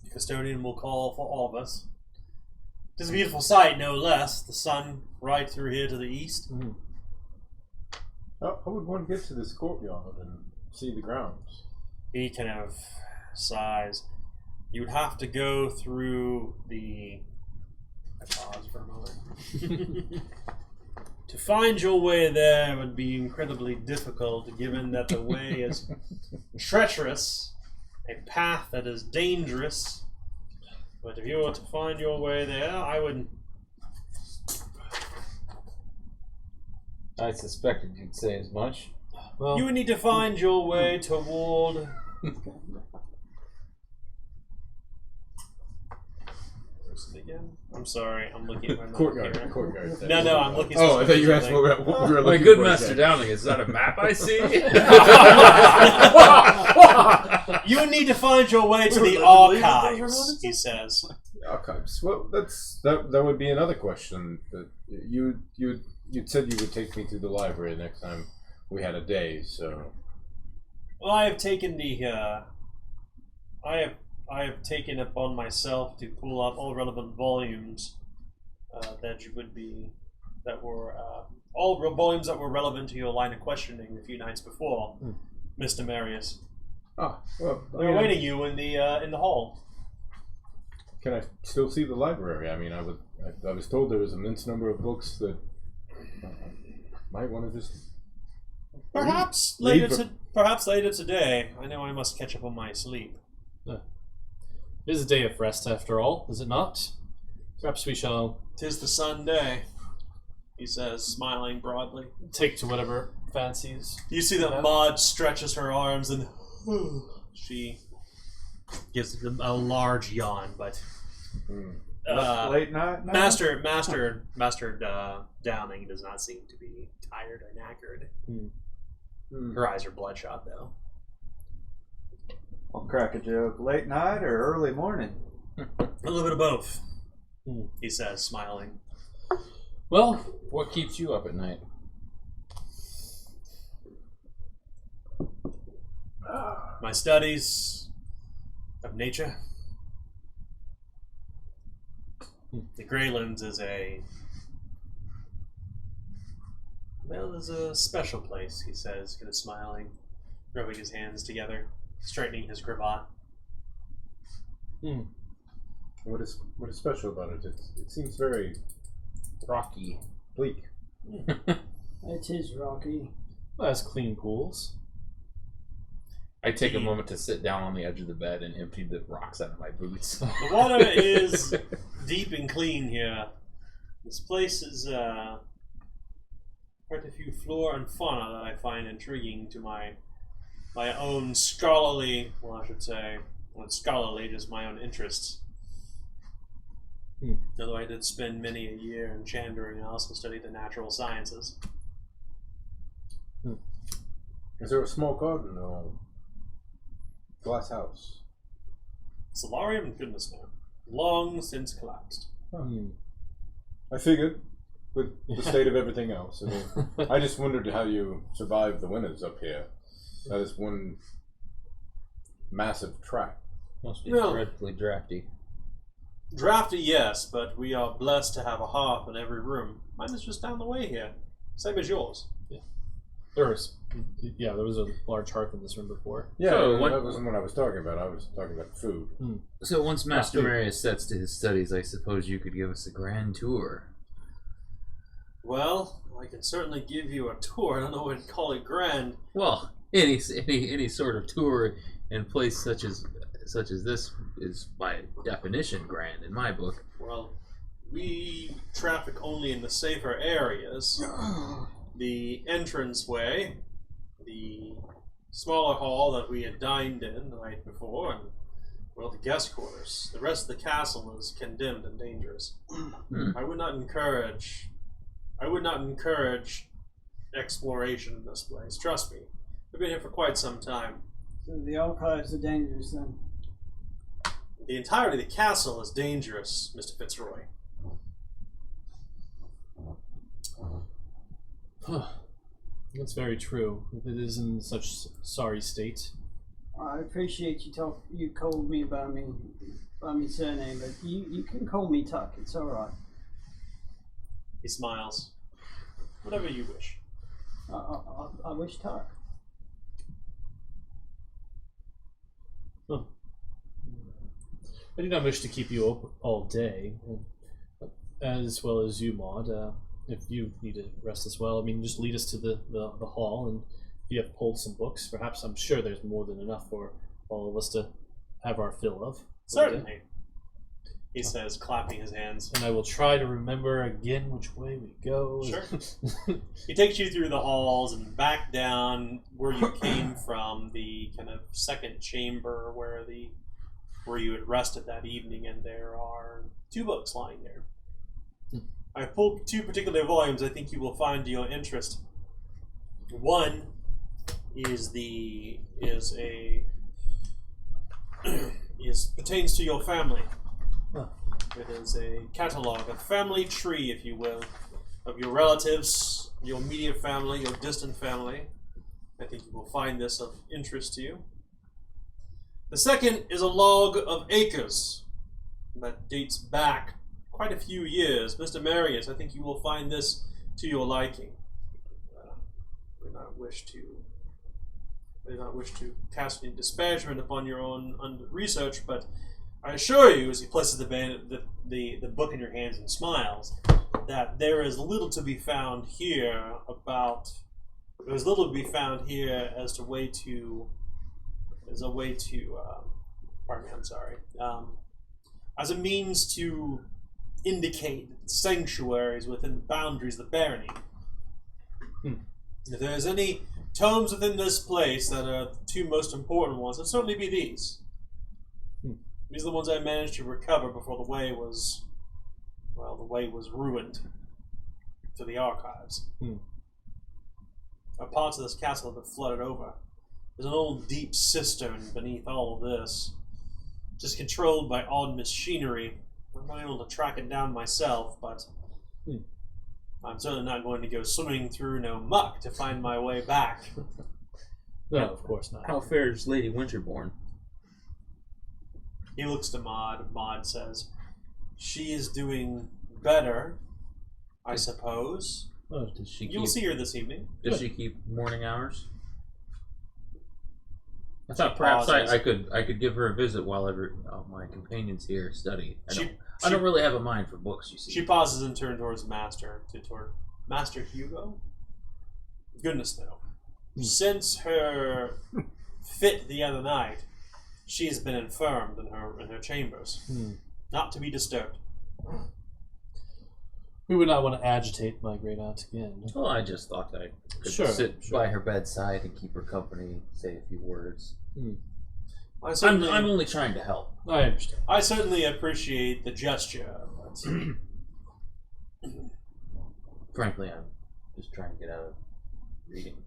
A: the custodian will call for all of us. It is a beautiful sight, no less. The sun right through here to the east.
F: Mm-hmm.
B: How would one get to this courtyard and see the grounds?
A: He kind of sighs. You would have to go through the... I pause for a moment. To find your way there would be incredibly difficult, given that the way is treacherous a path that is dangerous. But if you were to find your way there, I would...
C: I suspected you'd say as much.
F: Well,
A: You would need to find your way toward... Where's it again? I'm sorry, I'm looking at my map
B: Courtyard.
A: here.
B: Courtyard.
A: No, I'm looking...
B: Oh, I thought you asked
A: specifically.
B: what we were
C: My
B: looking
C: good
B: for.
C: Master Downing, is that a map I see?
A: You would need to find your way to the
F: Allegedly,
A: archives, he says.
B: Archives. Well, that would be another question. That you said you would take me to the library next time we had a day. So
A: Well, I have taken the... I have taken upon myself to pull up all relevant volumes all volumes that were relevant to your line of questioning a few nights before, Mr. Marius.
B: well,
A: They're awaiting you in the hall.
B: Can I still see the library? I mean, I was told there was an immense number of books that might want to just
A: Perhaps
B: Leave
A: later today. I know I must catch up on my sleep.
F: it is a day of rest after all, is it not? Perhaps we shall
A: 'Tis the Sunday, he says, smiling broadly.
F: take to whatever fancies.
A: You see that Maud stretches her arms and she gives a large yawn, but
D: Late night now?
A: Master Downing does not seem to be tired or knackered. Her eyes are bloodshot, though.
D: I'll crack a joke. Late night or early morning?
A: A little bit of both, he says, smiling.
F: Well,
C: What keeps you up at night?
A: My studies of nature. The Greylands is a special place, he says, kind of smiling, rubbing his hands together, straightening his cravat.
B: What is special about it? It seems very
C: Rocky.
B: bleak.
E: It is rocky.
F: well, has clean pools.
C: I take a moment to sit down on the edge of the bed and empty the rocks out of my boots.
A: The water is deep and clean here. This place is quite a few flora and fauna that I find intriguing to my own scholarly, just my own interests. Although I did spend many a year in Chandering, I also studied the natural sciences.
B: Is there a small garden or glass house?
A: Solarium, goodness no. Long since collapsed.
B: I figured, with the state of everything else. I mean, I just wondered how you survived the winters up here. That is one massive track.
C: Must be
A: No.
C: dreadfully drafty.
A: Drafty, yes, but we are blessed to have a hearth in every room. Mine is just down the way here. Same as yours.
F: There was a large hearth in this room before.
B: Yeah,
C: So
B: that wasn't what I was talking about. I was talking about food.
C: So once Master
F: food.
C: Marius sets to his studies, I suppose you could give us a grand tour.
A: Well, I can certainly give you a tour. I don't know what to call it grand.
C: Well, any sort of tour in place such as this is by definition grand in my book.
A: Well, we traffic only in the safer areas. The entranceway, the smaller hall that we had dined in the night before, and, well, the guest quarters. The rest of the castle is condemned and dangerous. I would not encourage exploration in this place. Trust me. We've been here for quite some time.
E: So the archives are dangerous then.
A: The entirety of the castle is dangerous, Mr. Fitzroy.
F: That's very true. If it is in such sorry state.
E: I appreciate you called me by my surname, but you can call me Tuck. It's all right.
A: He smiles. Whatever you wish.
E: I wish Tuck.
F: I do not wish to keep you up all day, as well as you, Maud. If you need to rest as well, I mean, just lead us to the hall, and if you have pulled some books, perhaps I'm sure there's more than enough for all of us to have our fill of.
A: Certainly, he says, clapping his hands.
F: And I will try to remember again which way we go.
A: Sure. He takes you through the halls and back down where you came from, the kind of second chamber where you had rested that evening, and there are 2 books lying there. I pulled 2 particular volumes I think you will find to your interest. One pertains to your family. It is a catalog, a family tree, if you will, of your relatives, your immediate family, your distant family. I think you will find this of interest to you. The second is a log of acres that dates back quite a few years. Mr. Marius, I think you will find this to your liking. I do not wish to cast any disparagement upon your own research, but I assure you, as he places the book in your hands and smiles, that there is little to be found here as a means to indicate sanctuaries within the boundaries of the barony. If there's any tomes within this place that are the 2 most important ones, it'll certainly be these. These are the ones I managed to recover before the way was ruined to the archives. Parts of this castle have been flooded over. There's an old deep cistern beneath all of this, just controlled by odd machinery. I'm not able to track it down myself, but I'm certainly not going to go swimming through no muck to find my way back.
F: No, of course not.
C: How fares Lady Winterborne?
A: He looks to Maud. Maud says, "She is doing better, I suppose.
C: Oh, does she?
A: You'll see her this evening."
C: Does she keep morning hours? I thought perhaps I could give her a visit while my companions here study. I don't really have a mind for books, you see.
A: She pauses and turns towards toward Master Hugo. Goodness no. Since her fit the other night, she has been infirmed in her chambers. Not to be disturbed.
F: We would not want to agitate my great aunt again.
C: Well, I just thought I could sit by her bedside and keep her company, say a few words. I'm only trying to help.
F: I understand.
A: I certainly appreciate the gesture, but
C: frankly, I'm just trying to get out of reading.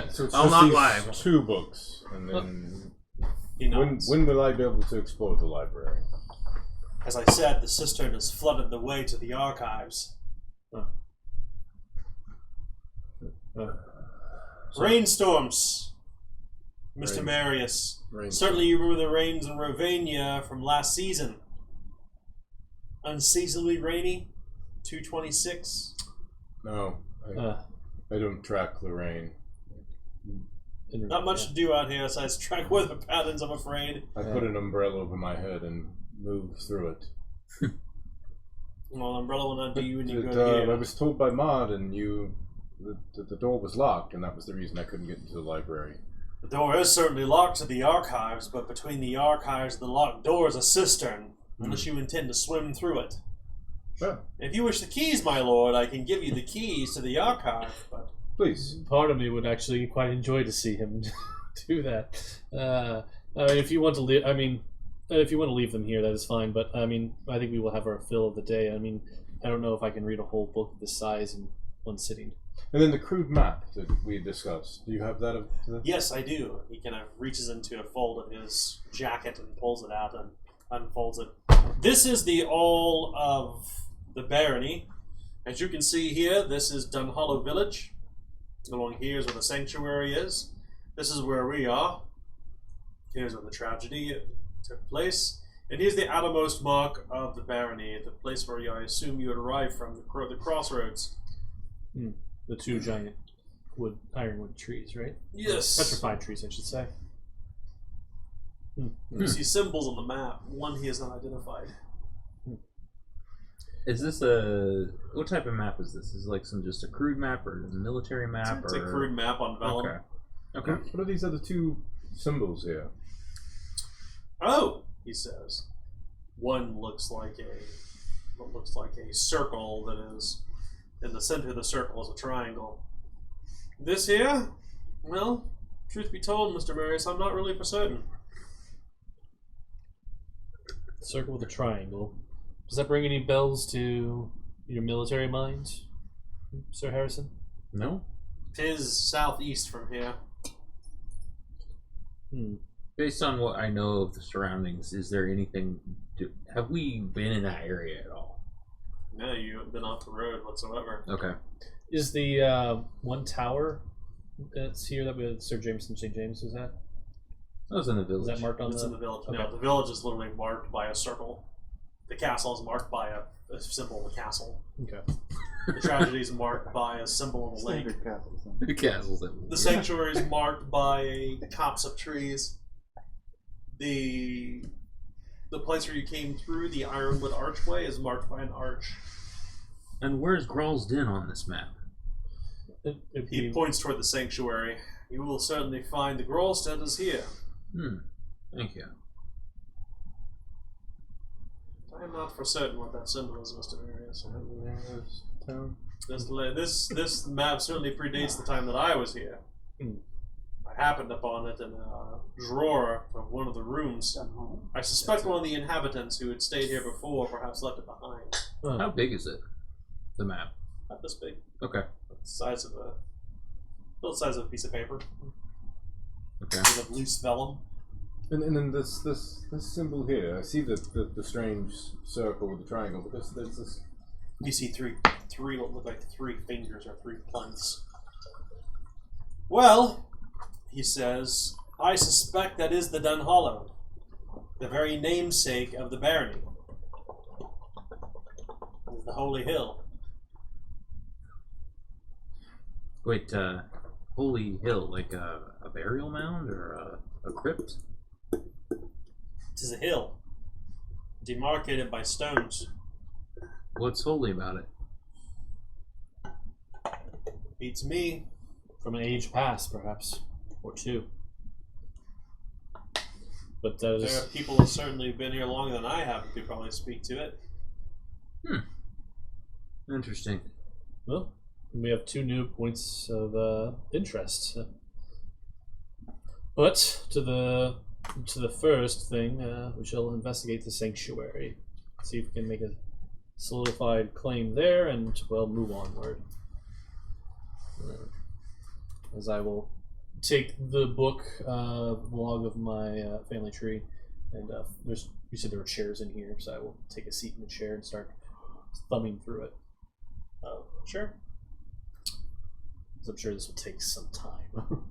B: So it's
C: I'll
B: just
C: not
B: these
C: lie.
B: 2 books, and then
A: he nods.
B: when will I be able to explore the library?
A: As I said, the cistern has flooded the way to the archives. Rainstorms, Mr. Marius. Certainly you remember the rains in Rovaynia from last season. Unseasonably rainy, 226.
B: No, I don't track the rain.
A: Not much to do out here besides track weather patterns, I'm afraid.
B: I put an umbrella over my head and move through it.
A: Well, an umbrella will not do you any good
B: I
A: here.
B: was told by Maud and you that the door was locked, and that was the reason I couldn't get into the library.
A: The door is certainly locked to the archives, but between the archives and the locked door is a cistern, unless you intend to swim through it.
B: Sure.
A: If you wish the keys, my lord, I can give you the keys to the archive, but...
B: Please.
F: Part of me would actually quite enjoy to see him do that. If you want to leave, if you want to leave them here, that is fine. But I think we will have our fill of the day. I don't know if I can read a whole book of this size in one sitting.
B: And then the crude map that we discussed. Do you have that?
A: Yes, I do. He kind of reaches into a fold of his jacket and pulls it out and unfolds it. This is the all of the barony. As you can see here, this is Dunhallow Village. Along here is where the sanctuary is. This is where we are. Here's where the tragedy took place. And here's the outermost mark of the barony, the place where I assume you had arrived from, the crossroads.
F: The 2 giant ironwood trees, right?
A: Yes.
F: Petrified trees, I should say.
A: You see symbols on the map. One he has not identified.
C: Is this what type of map is this? Is it like just a crude map or a military map?
A: It's a crude map on vellum.
D: Okay.
B: What are these other two symbols here?
A: Oh, he says. One looks like a circle that is in the center of the circle is a triangle. This here, well, truth be told, Mr. Marius, I'm not really for certain.
F: Circle with a triangle. Does that bring any bells to your military mind, Sir Harrison?
D: No.
A: 'Tis southeast from here.
C: Based on what I know of the surroundings, is there anything? Have we been in that area at all?
A: No, you haven't been off the road whatsoever.
C: Okay.
F: Is the one tower that's here that Sir Jameson St. James was at?
C: That was in the
F: Is
C: village.
F: that marked on
A: It's in the village.
F: Okay.
A: No, the village is literally marked by a circle. The castle is marked by a symbol of a castle.
F: Okay.
A: The tragedy is marked by a symbol of a lake.
B: Standard castles.
C: The castles. That
A: The sanctuary is marked by a copse of trees. The place where you came through, the ironwood archway, is marked by an arch.
C: And where's Grall's Den on this map?
A: He points toward the sanctuary. You will certainly find the Grolstead is here.
C: Thank you.
A: I am not for certain what that symbol is, Mr. Marius.
B: Town.
A: This map certainly predates the time that I was here. I happened upon it in a drawer of one of the rooms. I suspect one of the inhabitants who had stayed here before perhaps left it behind.
C: How big is it? The map.
A: Not this big.
C: Okay.
A: The size of the size of a piece of paper.
C: Okay.
A: Made of loose vellum.
B: And then this symbol here. I see the strange circle with the triangle, but there's this.
A: You see three what look like 3 fingers or 3 planks. Well, he says, I suspect that is the Dunhallow, the very namesake of the barony. It is the Holy Hill.
C: Wait, Holy Hill, like a burial mound or a crypt?
A: It is a hill, demarcated by stones.
C: What's holy about it?
A: Beats me.
F: From an age past, perhaps, or 2. But
A: There are people that certainly have been here longer than I have who could probably speak to it.
C: Interesting.
F: well, we have 2 new points of interest. But to the first thing, we shall investigate the sanctuary, see if we can make a solidified claim there, and well, move onward. As I will take the book log of my family tree, and you said there were chairs in here, so I will take a seat in the chair and start thumbing through it.
A: Sure.
F: So I'm sure this will take some time.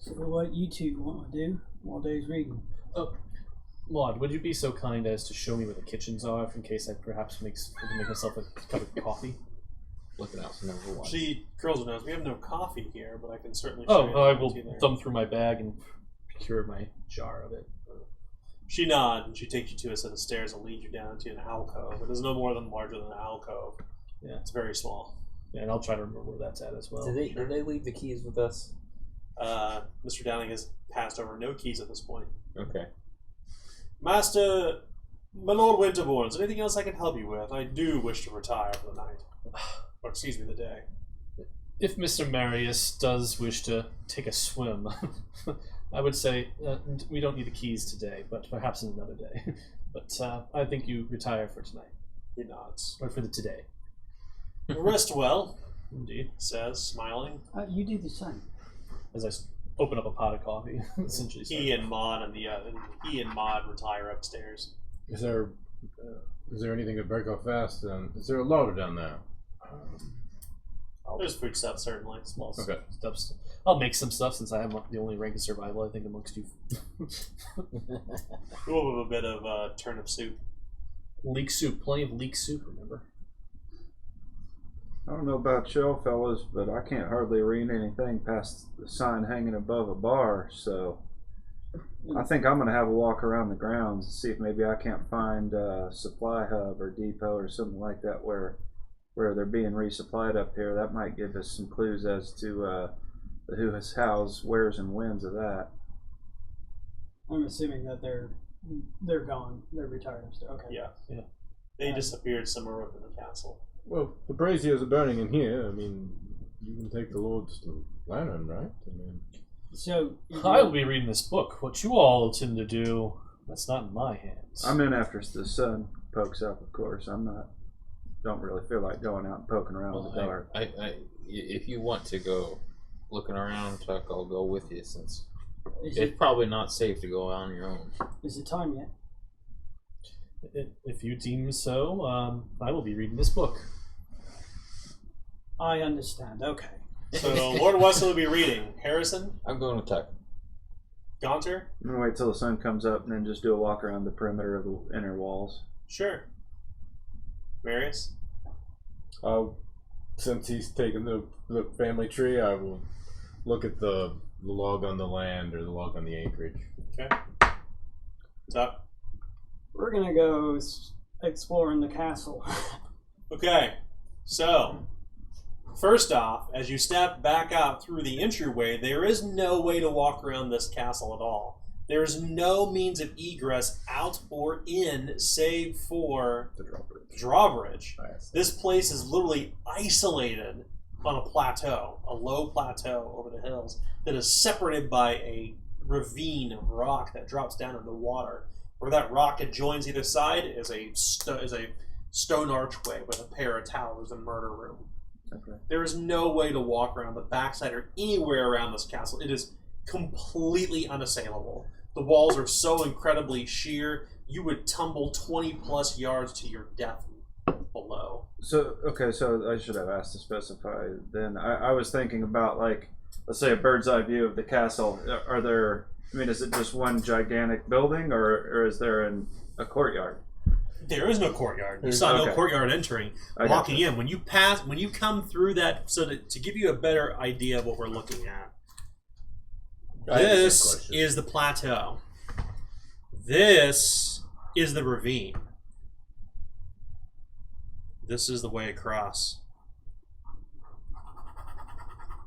E: So what you two want to do while Dave's reading?
F: Maud, would you be so kind as to show me where the kitchens are, in case I perhaps make myself a cup of coffee?
C: Looking out for number 1.
A: She curls her nose. We have no coffee here, but I can certainly show you.
F: I will
A: there.
F: thumb through my bag and procure my jar of it.
A: She nods and she takes you to a set of stairs and leads you down to an alcove. It is no more than larger than an alcove.
F: Yeah.
A: It's very small.
F: Yeah, and I'll try to remember where that's at as well.
G: Did they leave the keys with us?
A: Mr. Downing has passed over no keys at this point.
G: Okay.
A: Master, my Lord Winterborne, is there anything else I can help you with? I do wish to retire for the night. Or excuse me, the day.
F: If Mr. Marius does wish to take a swim, I would say we don't need the keys today, but perhaps in another day. But I think you retire for tonight.
A: He nods.
F: Or for the today.
A: Rest well,
F: Indeed.
A: says, smiling.
E: You do the same.
F: As I open up a pot of coffee, essentially.
A: He and Maud retire upstairs.
B: Is there anything to break off fast? Is there a larder down there?
A: There's food stuff, certainly.
F: Small
B: Okay.
F: stuff. I'll make some stuff since I have the only rank of survival, I think, amongst you.
A: We'll have a bit of turnip soup.
F: Leek soup. Plenty of leek soup, remember?
D: I don't know about y'all fellas, but I can't hardly read anything past the sign hanging above a bar, so I think I'm going to have a walk around the grounds and see if maybe I can't find a supply hub or depot or something like that where where they're being resupplied up here. That might give us some clues as to who has hows, wheres, and whens of that.
E: I'm assuming that they're gone. They're retired. Okay.
A: Yeah. They disappeared somewhere within the castle.
B: Well, the braziers are burning in here. I mean, you can take the lords to Lannon, right? I mean,
E: so
F: I will be reading this book. What you all tend to do, that's not in my hands.
D: I'm in after the sun pokes up, of course. Don't really feel like going out and poking around in the dark.
C: If you want to go looking around, Tuck, I'll go with you, since it's probably not safe to go on your own.
E: Is it time yet?
F: If you deem so, I will be reading this book.
E: I understand. Okay.
A: So Lord Wesley will be reading. Harrison?
C: I'm going with Tuck.
A: Gaunter?
D: I'm going to wait till the sun comes up and then just do a walk around the perimeter of the inner walls.
A: Sure. Marius?
B: Since he's taken the family tree, I will look at the log on the land or the log on the acreage.
A: Okay. Tuck?
E: We're gonna go exploring the castle.
A: Okay. So, first off, as you step back out through the entryway, there is no way to walk around this castle at all. There is no means of egress out or in save for
B: The drawbridge.
A: drawbridge.
B: Nice.
A: This place is literally isolated on a plateau, a low plateau over the hills that is separated by a ravine of rock that drops down into the water. Where that rock adjoins either side is a stone archway with a pair of towers and murder room.
D: Okay.
A: There is no way to walk around the backside or anywhere around this castle. It is completely unassailable. The walls are so incredibly sheer, you would tumble 20 plus yards to your death below.
D: So I should have asked to specify then. I was thinking about, like, let's say a bird's eye view of the castle. Are there, is it just one gigantic building, or is there a courtyard?
A: There is no courtyard. You saw no courtyard entering. Walking in, when you come through that, to give you a better idea of what we're looking at, this is the plateau. This is the ravine. This is the way across.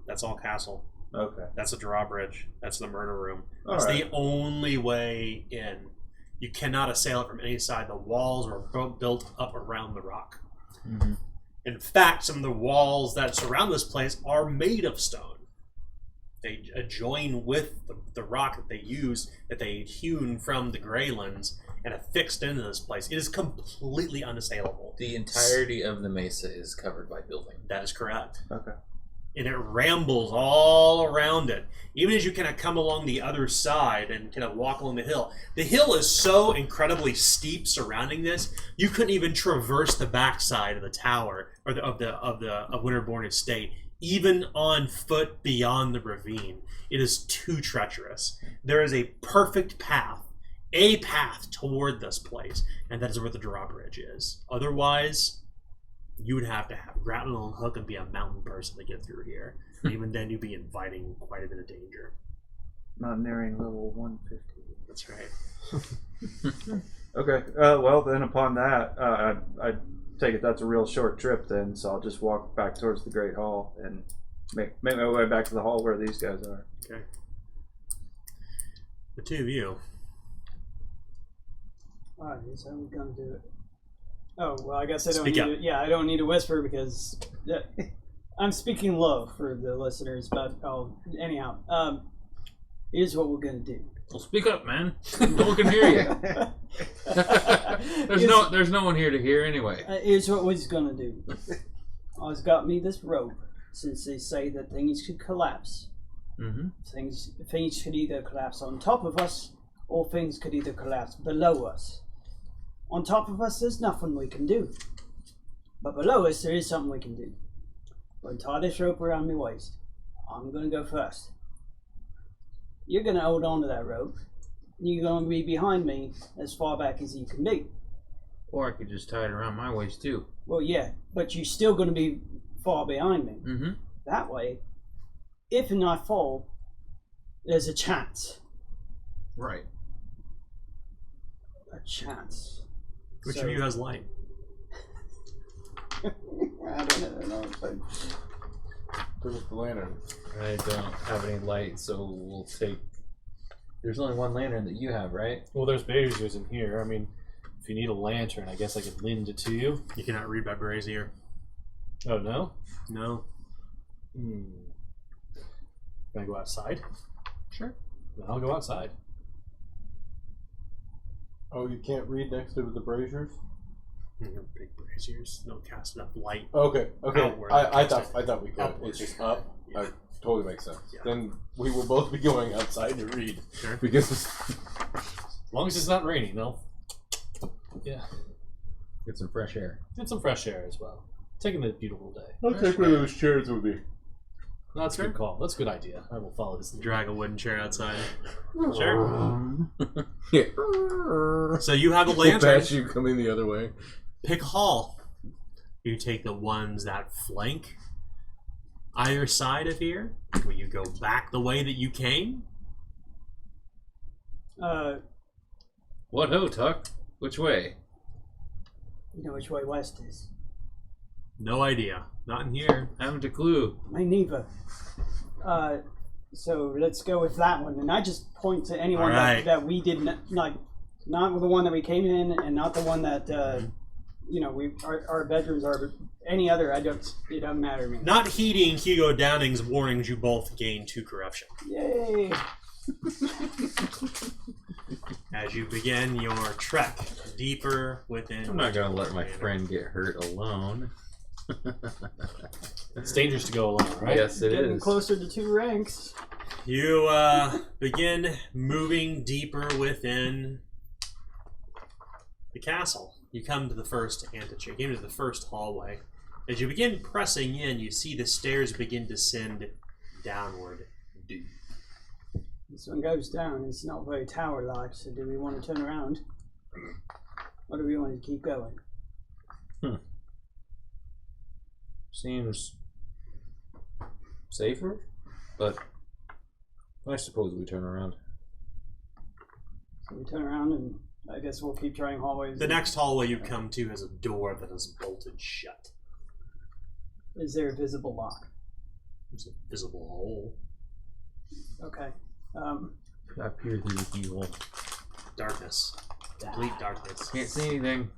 A: That's all castle.
D: Okay.
A: That's a drawbridge. That's the murder room.
D: All
A: That's
D: right.
A: the only way in. You cannot assail it from any side. The walls are built up around the rock.
C: Mm-hmm.
A: In fact, some of the walls that surround this place are made of stone. They adjoin with the rock that they use, that they hewn from the Greylands, and affixed into this place. It is completely unassailable.
C: The entirety of the mesa is covered by building.
A: That is correct.
D: Okay.
A: And it rambles all around it. Even as you kind of come along the other side and kind of walk along the hill. The hill is so incredibly steep surrounding this, you couldn't even traverse the backside of the tower or of Winterborne Estate, even on foot beyond the ravine. It is too treacherous. There is a perfect path toward this place, and that is where the drawbridge is. Otherwise, you would have to rattle on hook and be a mountain person to get through here. And even then, you'd be inviting quite a bit of danger.
D: Not nearing level 150.
A: That's right.
D: Okay. Well, then upon that, I take it that's a real short trip then, so I'll just walk back towards the Great Hall and make my way back to the hall where these guys are.
A: Okay. The two of you.
E: Alright, so we're gonna do it. Oh, well, I guess I don't
A: Speak
E: need
A: up.
E: to, yeah, I don't need to whisper because I'm speaking low for the listeners, but anyhow, here's what we're gonna do.
C: Well, speak up, man. No one can hear you. There's no one here to hear anyway.
E: Here's what we're gonna do. I've got me this rope, since they say that things could collapse.
C: Mm-hmm.
E: Things could either collapse on top of us, or things could either collapse below us. On top of us, there's nothing we can do. But below us, there is something we can do. We're going to tie this rope around my waist. I'm going to go first. You're going to hold on to that rope. And you're going to be behind me as far back as you can be.
C: Or I could just tie it around my waist too.
E: Well, yeah, but you're still going to be far behind me.
C: Mm-hmm.
E: That way, if and I fall, there's a chance.
C: Right.
E: A chance.
A: Which of you has light?
E: I don't know. But
B: Where's the lantern?
C: I don't have any light, so we'll take. There's only one lantern that you have, right?
F: Well, there's braziers in here. I mean, if you need a lantern, I guess I could lend it to you.
A: You cannot read by brazier.
F: Oh, no?
A: No.
F: Can I go outside?
A: Sure.
F: Then I'll go outside.
B: Oh, you can't read next to the braziers?
A: No big braziers. No cast enough light.
B: Okay.
A: Outward.
B: I thought we could.
A: Outward.
B: It's just up.
A: Yeah.
B: Totally makes sense.
A: Yeah.
B: Then we will both be going outside to read.
A: Sure.
B: Because
F: As long as it's not raining, no. Yeah.
C: Get some fresh air.
F: Get some fresh air as well. Taking a beautiful day.
B: I'll take one of those chairs with me.
F: That's a good call. That's a good idea. I will follow this lead.
A: Drag a wooden chair outside. Sure.
B: Yeah.
A: So you have a
B: We'll
A: lantern.
B: pass you coming the other way.
A: Pick a hall. You take the ones that flank either side of here. Will you go back the way that you came?
C: What ho, Tuck? Which way?
E: you know which way west is.
A: No idea. Not in here.
C: Haven't a clue.
E: My neither. So let's go with that one. And I just point to anyone
A: Alright.
E: that we did not the one that we came in, and not the one that our bedrooms are. But any other, it doesn't matter to me.
A: Not heeding Hugo Downing's warnings, you both gain 2 corruption.
E: Yay!
A: As you begin your trek deeper within.
C: I'm not gonna let my
A: Manor.
C: friend get hurt alone.
F: It's dangerous to go alone, right?
C: Yes, it
E: Getting
C: is.
E: closer to 2 ranks.
A: You begin moving deeper within the castle. You come to the first antechamber. You came to the first hallway. As you begin pressing in, you see the stairs begin to descend downward.
E: This one goes down. It's not very tower-like, so do we want to turn around? Or do we want to keep going?
C: Seems safer, but I suppose we turn around.
E: So we turn around, and I guess we'll keep trying hallways.
A: The next hallway you come to has a door that is bolted shut.
E: Is there a visible lock?
A: There's a visible hole.
E: Okay.
C: I peer through the keyhole.
A: Darkness. Complete darkness.
C: Can't see anything.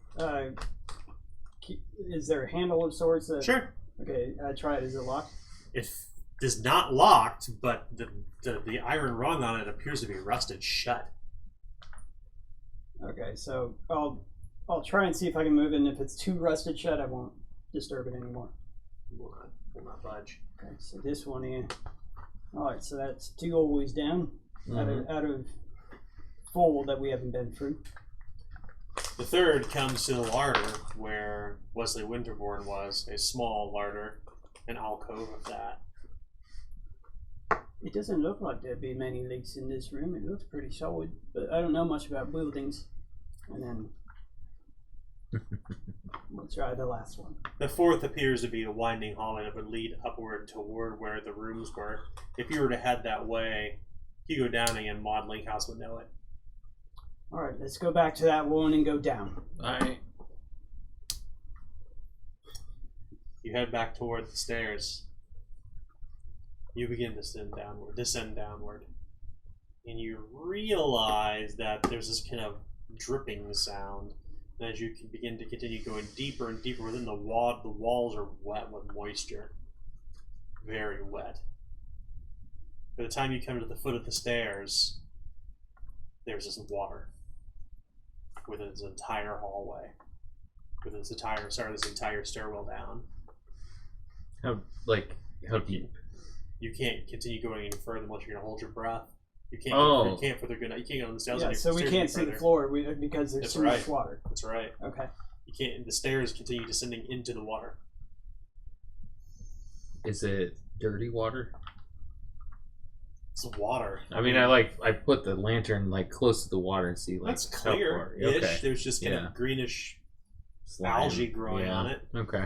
E: Is there a handle of sorts? That,
A: Sure.
E: Okay, I try it. Is it locked?
A: It is not locked, but the iron rung on it appears to be rusted shut.
E: Okay, so I'll try and see if I can move it, and if it's too rusted shut, I won't disturb it anymore.
A: Will not budge.
E: Okay, so this one here. Alright, so that's 2 always down out of 4 that we haven't been through.
A: The third comes to the larder where Wesley Winterborne was, a small larder, an alcove of that.
E: It doesn't look like there'd be many leaks in this room. It looks pretty solid, but I don't know much about buildings. And then we'll try the last one.
A: The fourth appears to be a winding hallway that would lead upward toward where the rooms were. If you were to head that way, Hugo Downing and Maud Linkhouse would know it.
E: Alright, let's go back to that one and go down.
A: You head back toward the stairs. You begin to descend downward. And you realize that there's this kind of dripping sound. And as you can begin to continue going deeper and deeper within the walls are wet with moisture. Very wet. By the time you come to the foot of the stairs, there's this water within this entire hallway. Within this entire stairwell down.
C: How deep?
A: You can't continue going any further unless you're gonna hold your breath. You can't. You can't further go. You can't go on the stairs.
E: Yeah, so we can't see the floor because there's too much water.
A: That's right.
E: Okay.
A: You can't. The stairs continue descending into the water.
C: Is it dirty water?
A: It's water.
C: I mean, I put the lantern close to the water and see
A: That's
C: how
A: clear.
C: far. Okay.
A: There's just kind of greenish
C: Slime.
A: algae growing on it.
C: Okay.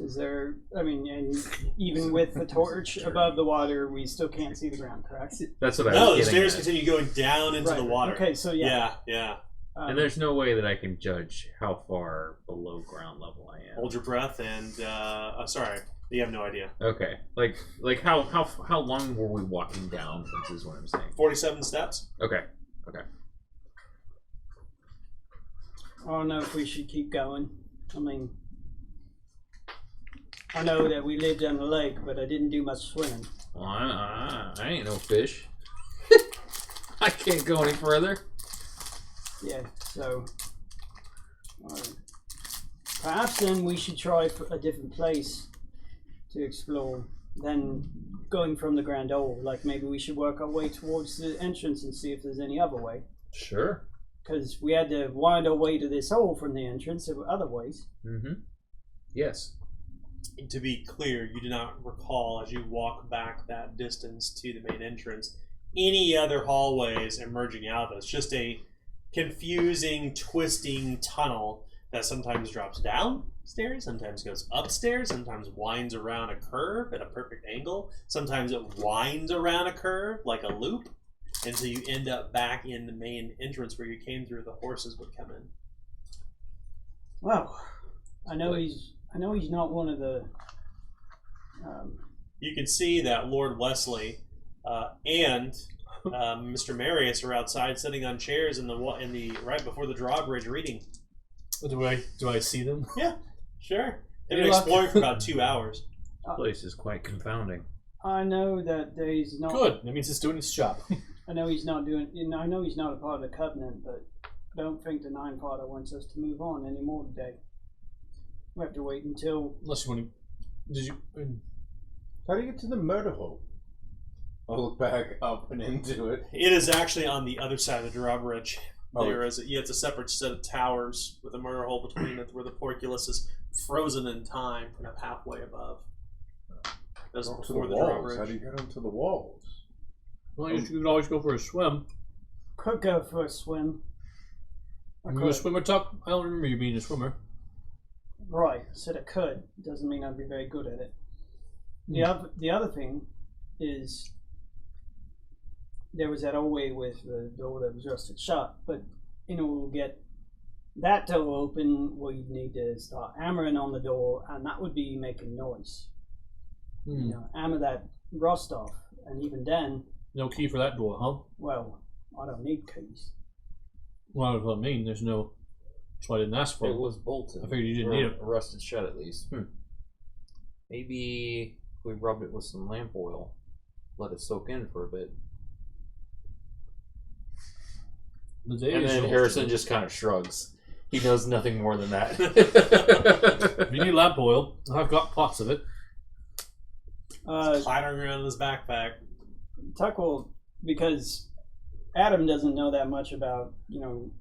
E: Is there, and even with the torch above the water, we still can't see the ground, correct?
C: That's what I
A: No,
C: was
A: the
C: getting
A: stairs
C: at.
A: continue going down into the water.
E: Okay, so yeah.
A: Yeah.
C: And there's no way that I can judge how far below ground level I am.
A: Hold your breath and sorry, you have no idea.
C: Okay, like how long were we walking down? This is what I'm saying.
A: 47 steps.
C: Okay.
E: I don't know if we should keep going. I mean, I know that we lived on the lake, but I didn't do much swimming.
C: Well, I ain't no fish. I can't go any further.
E: Yeah, so perhaps then we should try a different place to explore than going from the Grand Ole. Like maybe we should work our way towards the entrance and see if there's any other way.
C: Sure.
E: Because we had to wind our way to this hole from the entrance. There were other ways.
C: Mm-hmm. Yes.
A: To be clear, you do not recall as you walk back that distance to the main entrance any other hallways emerging out of this. Just a confusing, twisting tunnel that sometimes drops downstairs, sometimes goes upstairs, sometimes winds around a curve at a perfect angle, sometimes it winds around a curve like a loop, until you end up back in the main entrance where you came through. The horses would come in.
E: Well, I know he's not one of the.
A: You can see that Lord Wesley and Mr. Marius are outside, sitting on chairs in the right before the drawbridge, reading.
F: Do I see them?
A: Yeah, sure. They've been exploring for about 2 hours.
C: This place is quite confounding.
E: I know that he's not.
F: Good. That means it's doing its job.
E: I know he's not doing. I know he's not a part of the covenant, but I don't think the Nine Father wants us to move on anymore today. We have to wait until.
F: Unless you want to. Did you?
B: How do you get to the murder hole? I'll look back up and into it.
A: It is actually on the other side of the drawbridge.
B: Oh.
A: It's a separate set of towers with a murder hole between it, where the porculus is frozen in time and up halfway above. That's
B: To the
A: before the
B: walls.
A: drawbridge.
B: How do you get onto the walls?
F: Well, you could always go for a swim.
E: Could go for a swim.
F: Are you a swimmer, Tuck? I don't remember you being a swimmer.
E: Right, I said I could. Doesn't mean I'd be very good at it. The other thing is there was that old way with the door that was rusted shut, but in order to get that door open, we'd need to start hammering on the door, and that would be making noise. You know, hammer that rust off, and even then,
F: No key for that door, huh?
E: well, I don't need keys.
F: Well, that's what I mean. There's no. That's why I didn't ask for
G: It
F: it.
G: was bolted.
F: I figured you didn't need it.
G: Rusted shut at least. Maybe if we rubbed it with some lamp oil, let it soak in for a bit.
F: The day
G: And
F: is
G: then
F: yours.
G: Harrison just kind of shrugs. He knows nothing more than that.
F: If you need lamp oil, I've got pots of it.
A: Clattering around in his backpack.
E: Tuck will, because Adam doesn't know that much about,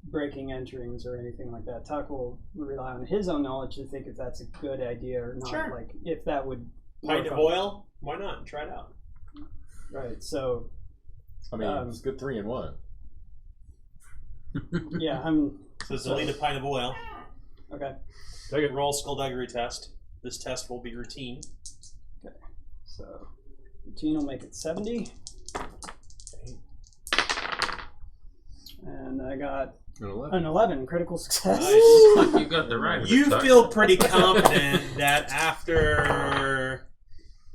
E: breaking enterings or anything like that. Tuck will rely on his own knowledge to think if that's a good idea or not.
A: Sure.
E: Like, if that would
A: Pint
E: work
A: of
E: on-
A: oil? Why not? Try it out.
E: Right, so,
B: I mean, it's good 3 in 1.
E: yeah,
A: So delete a pint of oil.
E: okay.
F: Take it.
A: Roll skullduggery test. This test will be routine.
E: So, routine will make it 70. And I got an 11, critical success.
A: Nice.
C: You got the right.
A: You feel pretty confident that after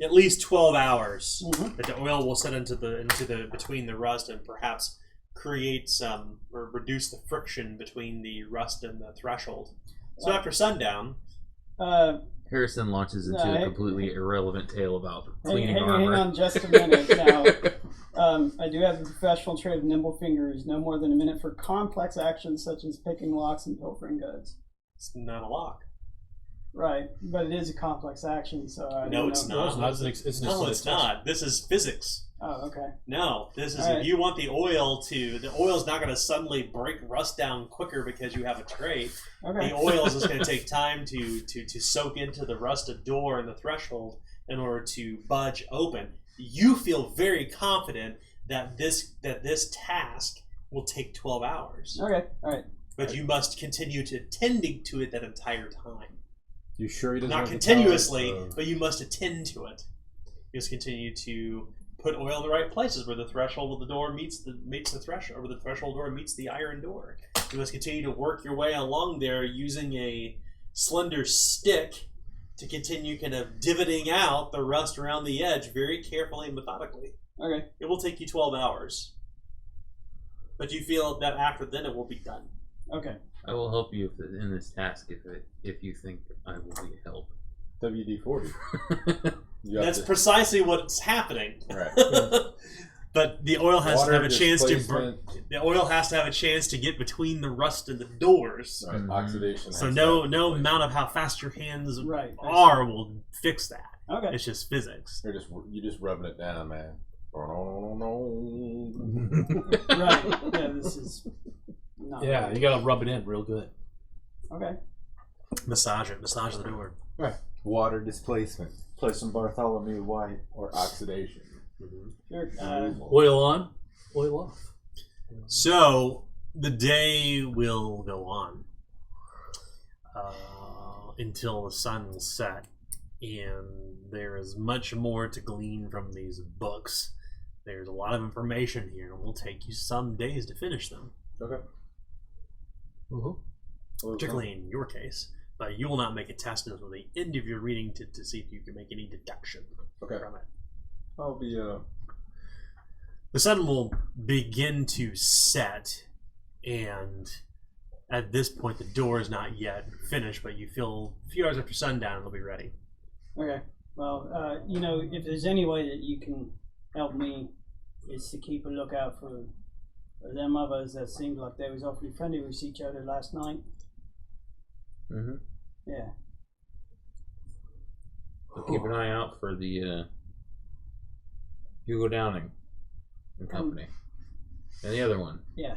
A: at least 12 hours, that the oil will set into the between the rust and perhaps create some or reduce the friction between the rust and the threshold. So after sundown,
C: Harrison launches into a completely irrelevant tale about cleaning
E: hang
C: armor.
E: on just a minute now. I do have the professional trait of nimble fingers, no more than a minute for complex actions such as picking locks and pilfering goods.
A: it's not a lock.
E: Right, but it is a complex action, so I
A: No,
E: don't
A: it's
E: know.
F: No,
A: not.
F: it's not. It's an
A: No,
F: athletic
A: it's
F: test.
A: not. This is physics.
E: Oh, okay.
A: No, this is
E: All right.
A: if you want the oil's not going to suddenly break rust down quicker because you have a trait.
E: Okay.
A: The oil is just going to take time to soak into the rusted door and the threshold in order to budge open. You feel very confident that this task will take 12 hours,
E: Okay, alright.
A: but you must continue to tending to it that entire time.
B: You sure he doesn't
A: Not
B: have the
A: continuously,
B: power of-
A: but you must attend to it. You just continue to put oil in the right places where the threshold of the door meets the threshold, or the threshold door meets the iron door. You must continue to work your way along there using a slender stick to continue kind of divoting out the rust around the edge very carefully and methodically.
E: Okay.
A: It will take you 12 hours. But you feel that after then it will be done.
E: Okay.
C: I will help you in this task if you think I will be a help.
B: WD-40.
A: That's precisely what's happening.
B: Right.
A: But the oil has
B: Water
A: to have a chance to
B: displacement.
A: the oil has to have a chance to get between the rust and the doors.
B: Right. Oxidation.
A: So
B: has
A: no
B: that
A: no
B: displacement.
A: amount of how fast your hands
E: Right.
A: are will fix that.
E: Okay.
A: It's just physics.
B: You're just rubbing it down, man.
E: Right. Yeah, this is not
F: Yeah, you gotta rub it in real good.
E: Okay.
A: Massage it. Massage the door.
B: Water displacement
D: Play some Bartholomew White.
B: or oxidation.
E: Sure.
F: Oil on, oil off.
A: So the day will go on until the sun will set, and there is much more to glean from these books. There's a lot of information here, and it will take you some days to finish them.
B: Okay.
A: Particularly in your case, but you will not make a test until the end of your reading to see if you can make any deduction
B: Okay.
A: from it.
B: I'll be
A: The sun will begin to set, and at this point the door is not yet finished, but you feel a few hours after sundown it'll be ready.
E: Okay. Well, if there's any way that you can help me, is to keep a lookout for them others that seemed like they was awfully friendly with each other last night.
C: Mm-hmm.
E: Yeah.
C: So keep an eye out for the Hugo Downing and company. And the other one,
E: Yeah.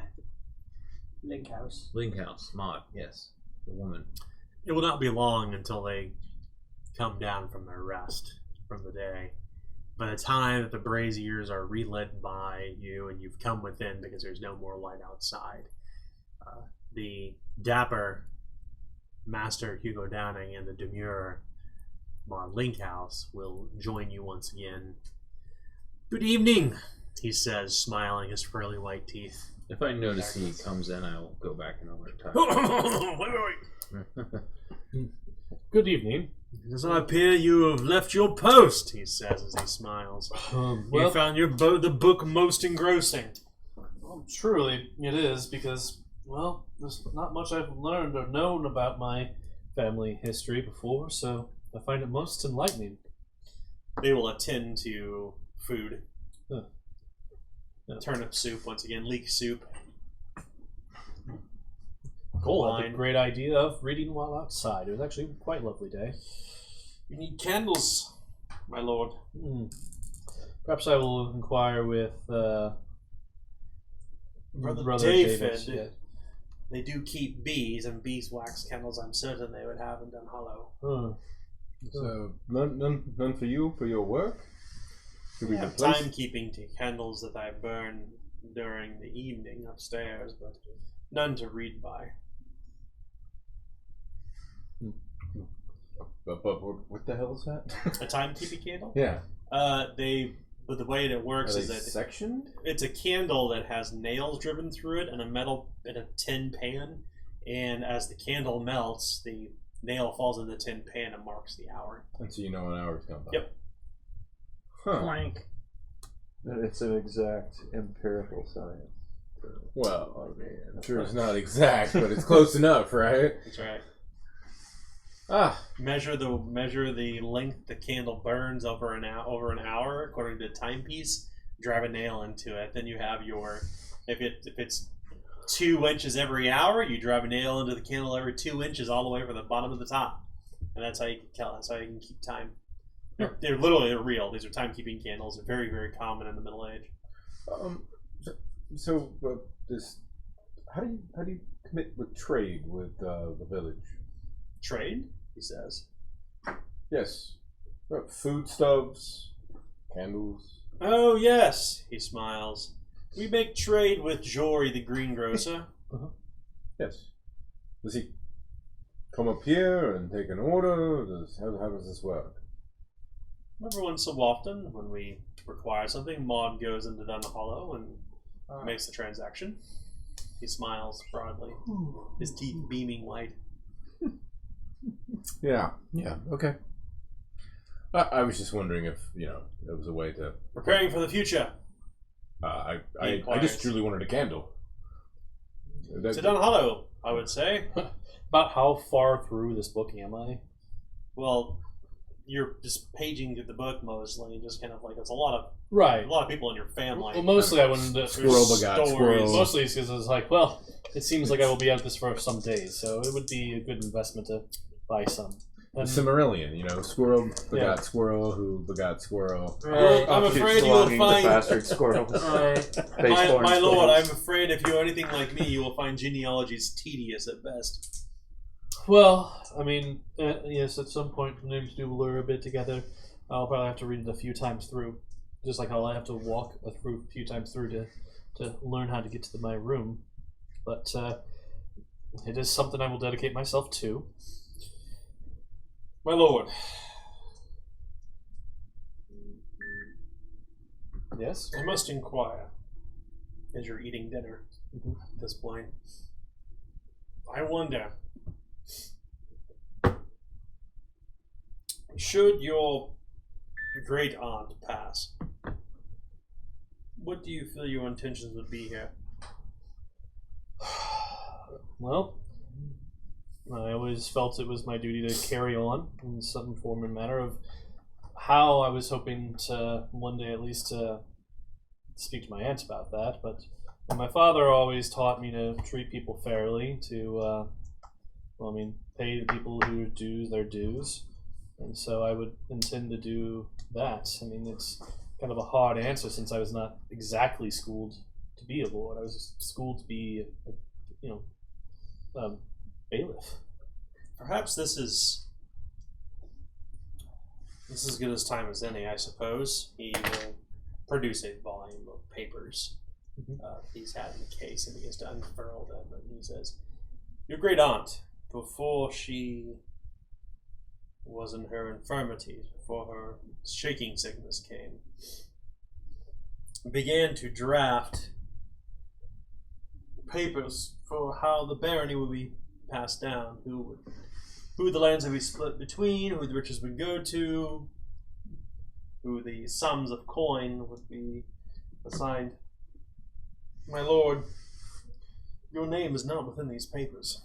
E: Link House.
C: Linkhouse, Maud, yes, the woman.
A: It will not be long until they come down from their rest from the day. By the time that the braziers are relit by you and you've come within because there's no more light outside, the dapper Master Hugo Downing and the demure Maud Linkhouse will join you once again. Good evening, he says, smiling his pearly white teeth.
C: If I notice he comes in, I will go back and over talk.
A: Wait.
F: Good evening.
A: It does not appear you have left your post, he says as he smiles. You found the book most engrossing.
F: Well, truly it is, because, well, there's not much I've learned or known about my family history before, so I find it most enlightening.
A: They will attend to food.
F: Huh.
A: Turnip soup, once again, leek soup.
F: Cole had
A: Wine.
F: the great idea of reading while outside. It was actually quite a lovely day.
A: You need candles, my lord.
F: Perhaps I will inquire with
A: Brother
F: David.
A: David. They do keep bees, and beeswax candles I'm certain they would have in Dunhallow.
B: So none for you for your work.
A: I have timekeeping to candles that I burn during the evening upstairs, but none to read by.
B: But what the hell is that?
A: A timekeeping candle?
B: Yeah.
A: But the way it works
B: Are
A: is
B: they
A: that
B: sectioned?
A: it's a candle that has nails driven through it and a tin pan, and as the candle melts, the nail falls in the tin pan and marks the hour.
B: And so you know an hour's gone by.
A: Yep.
B: Huh.
E: Blank.
D: It's an exact empirical science.
B: Well, I mean, I'm sure it's not exact, but it's close enough, right?
A: That's right.
B: Ah,
A: Measure the length the candle burns over an hour according to the timepiece. Drive a nail into it. Then you have your if it's 2 inches every hour, you drive a nail into the candle every 2 inches all the way from the bottom to the top, and that's how you can tell. That's how you can keep time. They're real. These are timekeeping candles. They're very, very common in the Middle Age.
B: so this how do you commit with trade with the village?
A: Trade, he says.
B: Yes, foodstuffs, candles.
A: Oh yes, he smiles. We make trade with Jory the greengrocer.
B: Yes. Does he come up here and take an order? How does this work?
A: Every once so often, when we require something, Maud goes into Dunhallow and makes the transaction. He smiles broadly, his teeth beaming white.
H: Yeah. Okay. I was just wondering if there was a way to
A: Preparing for the future.
H: I
A: inquires.
H: just truly wanted a candle.
A: To Dunhallow, I would say.
F: About how far through this book am I?
A: Well, you're just paging through the book mostly, just kind of like it's a lot
F: Right.
A: of people in your family.
F: Well, mostly I wouldn't.
H: Squirrel begot squirrel.
F: Mostly it's because it's like, well, it seems like I will be out this for some days, so it would be a good investment to buy some.
H: The Cimmerillion, squirrel begot squirrel who begot squirrel.
A: I'm afraid you will find
D: bastard squirrels.
A: my lord. I'm afraid if you're anything like me, you will find genealogies tedious at best.
F: Well, I mean, yes, at some point the names do blur a bit together. I'll probably have to read it a few times through, just like I'll have to walk through a few times through to learn how to get to my room. But it is something I will dedicate myself to.
A: My lord.
F: Yes?
A: I must inquire, as you're eating dinner at this point. I wonder, should your great aunt pass, what do you feel your intentions would be here?
F: Well, I always felt it was my duty to carry on in some form or manner of how I was hoping to one day at least speak to my aunt about that. But my father always taught me to treat people fairly, to, pay the people who dues their dues. And so I would intend to do that. I mean, it's kind of a hard answer since I was not exactly schooled to be a lord. I was schooled to be, bailiff.
A: Perhaps this is as good as time as any, I suppose. He will produce a volume of papers he's had in the case, and he has to unfurl them, and he says, your great aunt, before she was in her infirmity, before her shaking sickness came, began to draft papers for how the barony would be passed down, who the lands would be split between, who the riches would go to, who the sums of coin would be assigned. My lord, your name is not within these papers.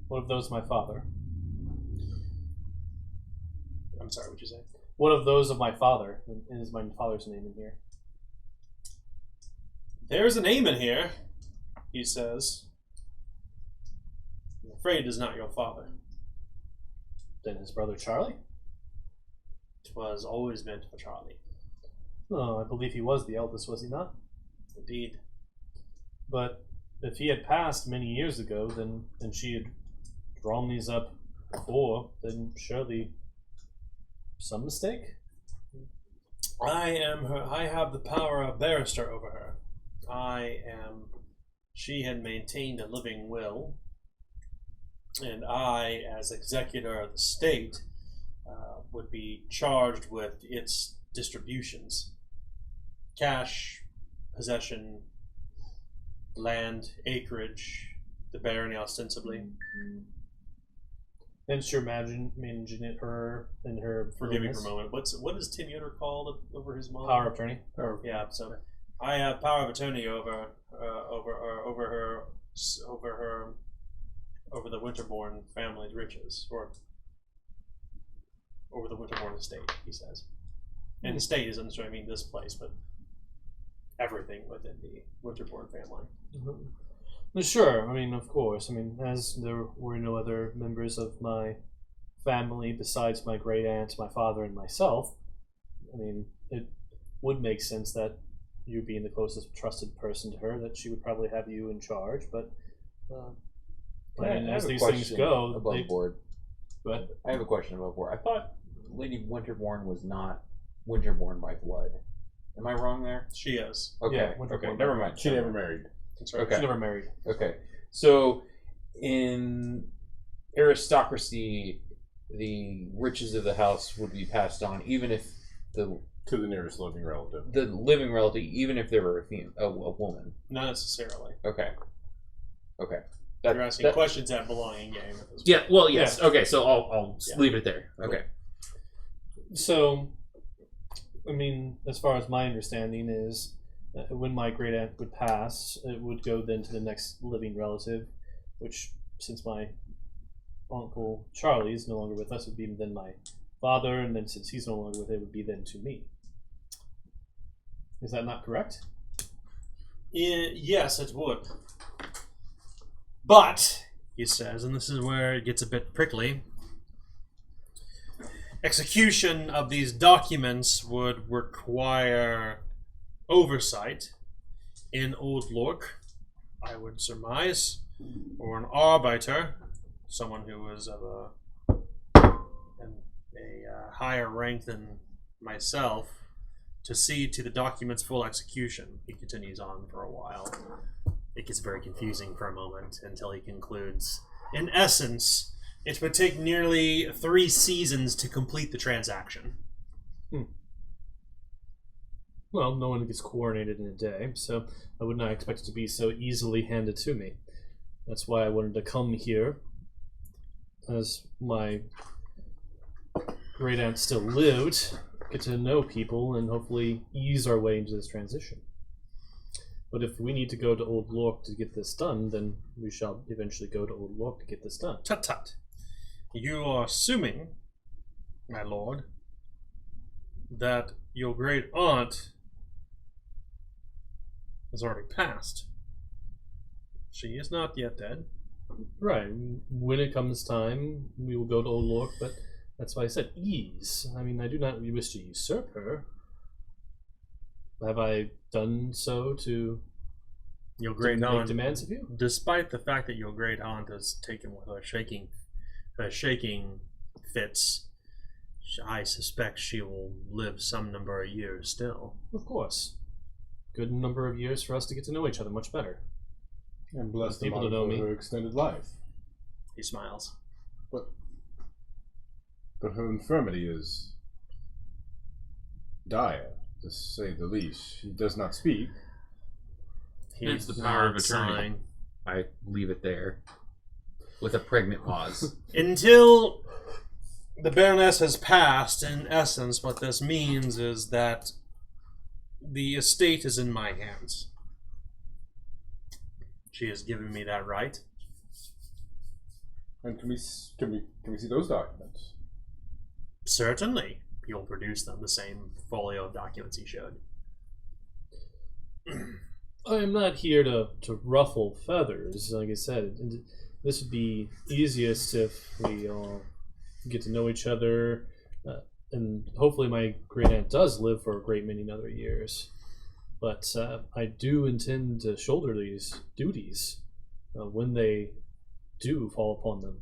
F: What of those of my father?
A: I'm sorry, what'd you say?
F: What of those of my father? Is my father's name in here?
A: There's a name in here, he says. I'm afraid it is not your father.
F: Then his brother Charlie?
A: It was always meant for Charlie.
F: Oh, I believe he was the eldest, was he not?
A: Indeed.
F: But if he had passed many years ago, then and she had drawn these up before, then surely some mistake?
A: I have the power of barrister over her. She had maintained a living will, and I, as executor of the state, would be charged with its distributions. Cash, possession, land, acreage, the barony ostensibly.
F: And you're managing it her in her
A: Forgive me for a moment. What is Tim Yoder called over his mom?
F: Power of attorney.
A: Yeah, so I have power of attorney over the Winterborne family's riches, or over the Winterborne estate, he says. And estate isn't necessarily mean this place, but everything within the Winterborne family.
F: Well, sure, I mean, of course. I mean, as there were no other members of my family besides my great aunt, my father, and myself, I mean, it would make sense that you being the closest trusted person to her, that she would probably have you in charge, but I mean, as these things go,
G: above board.
F: But
G: I have a question above board. I thought Lady Winterborne was not Winterborne by blood. Am I wrong there?
A: She is.
G: Okay.
F: Yeah,
G: Okay.
F: Winterborne.
G: Never mind.
H: She never married.
A: That's right.
G: Okay.
F: she never married.
G: Okay. So, in aristocracy, the riches of the house would be passed on, even if the
H: To the nearest living relative.
G: The living relative, even if they were a woman.
A: Not necessarily.
G: Okay.
A: You're asking questions that belong in game.
G: Yeah. Well, yes.
F: Yeah.
G: Okay. So I'll leave it there. Okay.
F: So, I mean, as far as my understanding is, when my great aunt would pass, it would go then to the next living relative, which, since my uncle Charlie is no longer with us, would be then my father, and then since he's no longer with it, would be then to me. Is that not correct?
A: Yes, it would. But, he says, and this is where it gets a bit prickly, execution of these documents would require oversight in Old Lork, I would surmise, or an arbiter, someone who is of a higher rank than myself, to see to the document's full execution. He continues on for a while. It gets very confusing for a moment until he concludes. In essence, it would take nearly 3 seasons to complete the transaction.
F: Well, no one gets coordinated in a day, so I would not expect it to be so easily handed to me. That's why I wanted to come here, as my great aunt still lived, get to know people, and hopefully ease our way into this transition. But if we need to go to Old Lork to get this done, then we shall eventually go to Old Lork to get this done.
A: Tut tut. You are assuming, my lord, that your great aunt has already passed. She is not yet dead.
F: Right. When it comes time, we will go to Old Lork, but that's why I said ease. I mean, I do not wish to usurp her. Have I done so to
A: your great
F: make
A: aunt
F: demands of you?
A: Despite the fact that your great aunt has taken with her shaking fits, I suspect she will live some number of years still.
F: Of course. Good number of years for us to get to know each other much better.
B: And bless the
F: People to know
B: for
F: me.
B: her extended life.
A: He smiles.
H: But her infirmity is dire, to say the least. She does not speak.
G: It's the power of attorney.
A: Sighing.
G: I leave it there with a pregnant pause.
A: Until the Baroness has passed, in essence, what this means is that the estate is in my hands. She has given me that right.
B: And can we see those documents?
A: Certainly. He'll produce them, the same folio of documents he showed.
F: I am not here to ruffle feathers, like I said. This would be easiest if we all get to know each other, and hopefully my great aunt does live for a great many other years. But I do intend to shoulder these duties when they do fall upon them.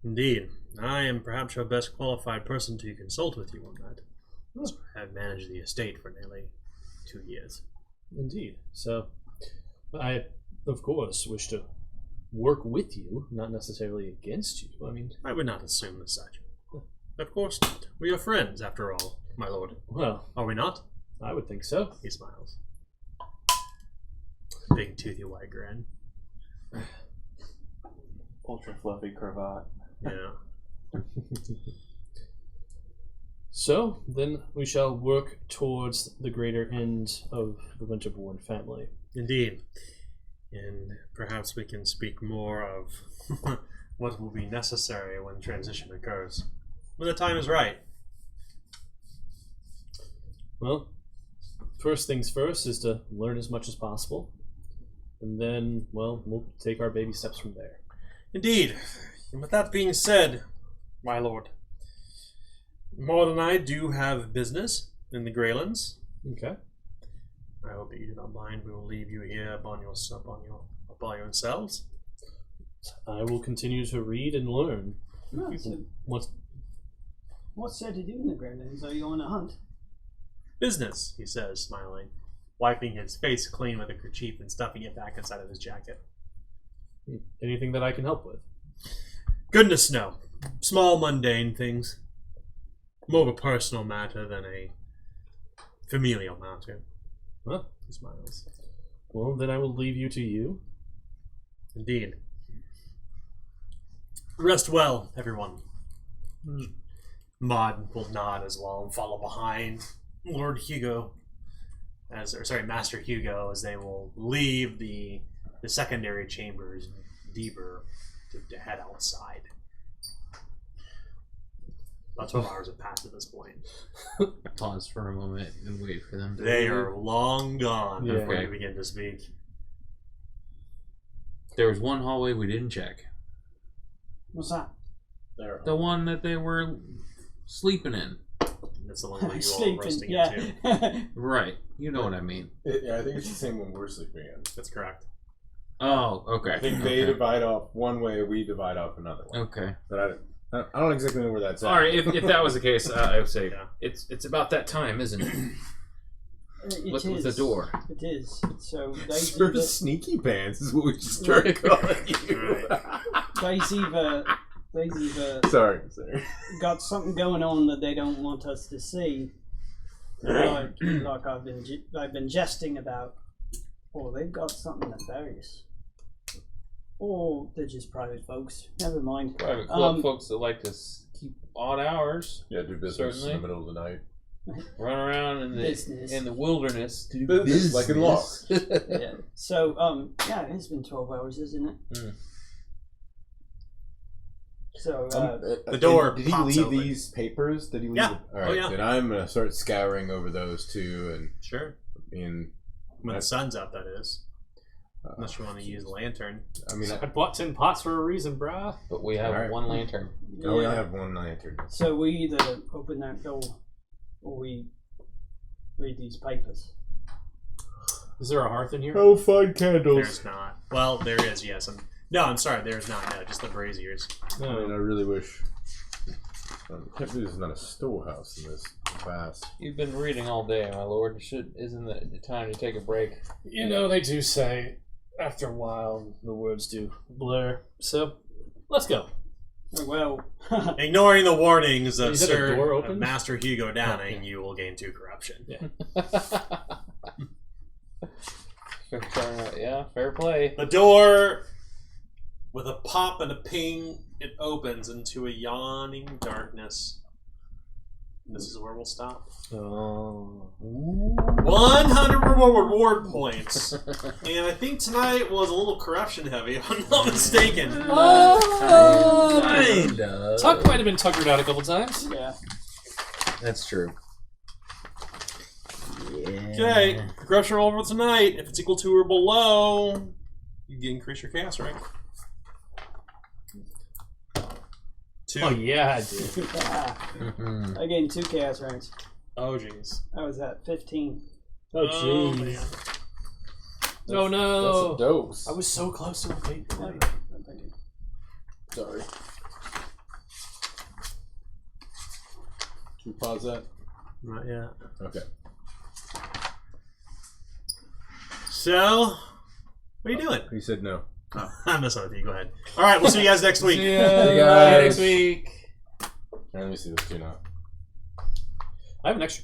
A: Indeed. I am perhaps your best qualified person to consult with you on that. I have managed the estate for nearly 2 years.
F: Indeed. So I, of course, wish to work with you, not necessarily against you. I mean,
A: I would not assume as such. Of course not. We are friends, after all, my lord.
F: well,
A: Are we not?
F: I would think so.
A: He smiles. Big toothy white grin.
D: Ultra fluffy cravat.
A: Yeah.
F: So, then we shall work towards the greater end of the Winterborne family.
A: Indeed. And perhaps we can speak more of what will be necessary when transition occurs. When the time is right.
F: Well, first things first is to learn as much as possible. And then, well, we'll take our baby steps from there.
A: Indeed. And with that being said, my lord, Maud and I do have business in the Greylands.
F: Okay.
A: I hope that you do not mind. We will leave you here upon your yourselves.
F: I will continue to read and learn.
E: No, so what's there to do in the Greylands? Are you on a hunt?
A: Business, he says, smiling, wiping his face clean with a kerchief and stuffing it back inside of his jacket.
F: Anything that I can help with?
A: Goodness, no. Small, mundane things. More of a personal matter than a familial matter.
F: Huh?
A: He smiles.
F: Well, then I will leave you to you.
A: Indeed. Rest well, everyone. Maud will nod as well and follow behind Lord Hugo, Master Hugo, as they will leave the secondary chambers deeper to head outside. About 12 hours have passed at this point.
C: Pause for a moment and wait for them to
A: They
C: leave.
A: are long gone
F: Yeah.
A: before
C: Okay.
A: you begin to speak.
C: There was one hallway we didn't check.
E: What's that?
B: There.
C: The one that they were sleeping in.
A: That's the one where you all are
E: Sleeping,
A: resting
E: yeah.
A: into.
C: Right. You know what I mean.
B: Yeah, I think it's the same one we're sleeping in.
A: That's correct.
C: Oh, okay.
B: I think they divide off one way, we divide off another one.
C: Okay.
B: But I don't exactly know where that's at.
C: All right. If that was the case, I would say
A: Yeah.
C: it's about that time, isn't it?
E: It
C: Look at the
E: is.
C: door.
E: It is. So they
B: Sort of sneaky pants is what we just started calling you.
E: they've either
B: Sorry.
E: got something going on that they don't want us to see, like I've been jesting about, or they've got something nefarious, or they're just private folks. Never mind.
C: Private club folks that like to keep odd hours,
B: Yeah, do business
C: Certainly.
B: in the middle of the night.
C: run around
E: Business.
C: in the wilderness to do
B: Business, like in law.
E: Yeah. So yeah, it's been 12 hours, isn't it?
C: Mm.
E: So
A: The door
B: Did he
A: pops
B: leave
A: open.
B: these papers? Did he leave?
A: Yeah.
B: All
A: Oh,
B: right.
A: yeah.
B: Then I'm gonna start scouring over those too, and
A: Sure.
B: in.
A: When the sun's out, that is. Unless you want to use a lantern.
B: I mean,
F: I bought 10 pots for a reason, brah.
C: But we have
B: Alright.
C: one lantern.
B: I only have one lantern.
E: So we either open that door or we read these papers.
F: Is there a hearth in here?
B: Oh, find candles.
A: There's not. Well, there is, yes. No, I'm sorry, there's not. No, just the braziers.
B: I mean, I really wish. Can't believe there's not a storehouse in this vast.
C: You've been reading all day, my lord. Isn't it the time to take a break?
F: You know, they do say after a while the words do blur. So, let's go.
E: Well,
A: Ignoring the warnings of
F: Is that a
A: Sir
F: door open?
A: Master Hugo Downing,
F: yeah.
A: you will gain 2 corruption.
F: Yeah.
C: Yeah, fair play.
A: The door, with a pop and a ping, it opens into a yawning darkness. This is where we'll stop.
F: Oh.
A: 100 reward points. And I think tonight was a little corruption heavy, if I'm not mistaken.
C: Kinda.
F: Tuck might have been tuckered out a couple times.
E: yeah.
C: That's true.
A: Okay, corruption roll for tonight. If it's equal to or below, you can increase your chaos rank. 2.
F: Oh, yeah, I did.
C: Mhm.
E: I gained 2 chaos ranks.
A: Oh, jeez.
E: I was at 15.
F: Oh,
A: Oh,
F: jeez.
A: man.
F: Oh, no.
B: That's a dose.
F: I was so close to a fate point.
B: Sorry. Should we pause that?
A: Not yet.
B: Okay.
A: So, what are you doing?
B: He said no.
A: I'm messing with you. Go ahead. All right, we'll see you guys next week.
F: See ya.
B: Hey, guys.
F: Next week.
B: Let me see this too now.
F: I have an extra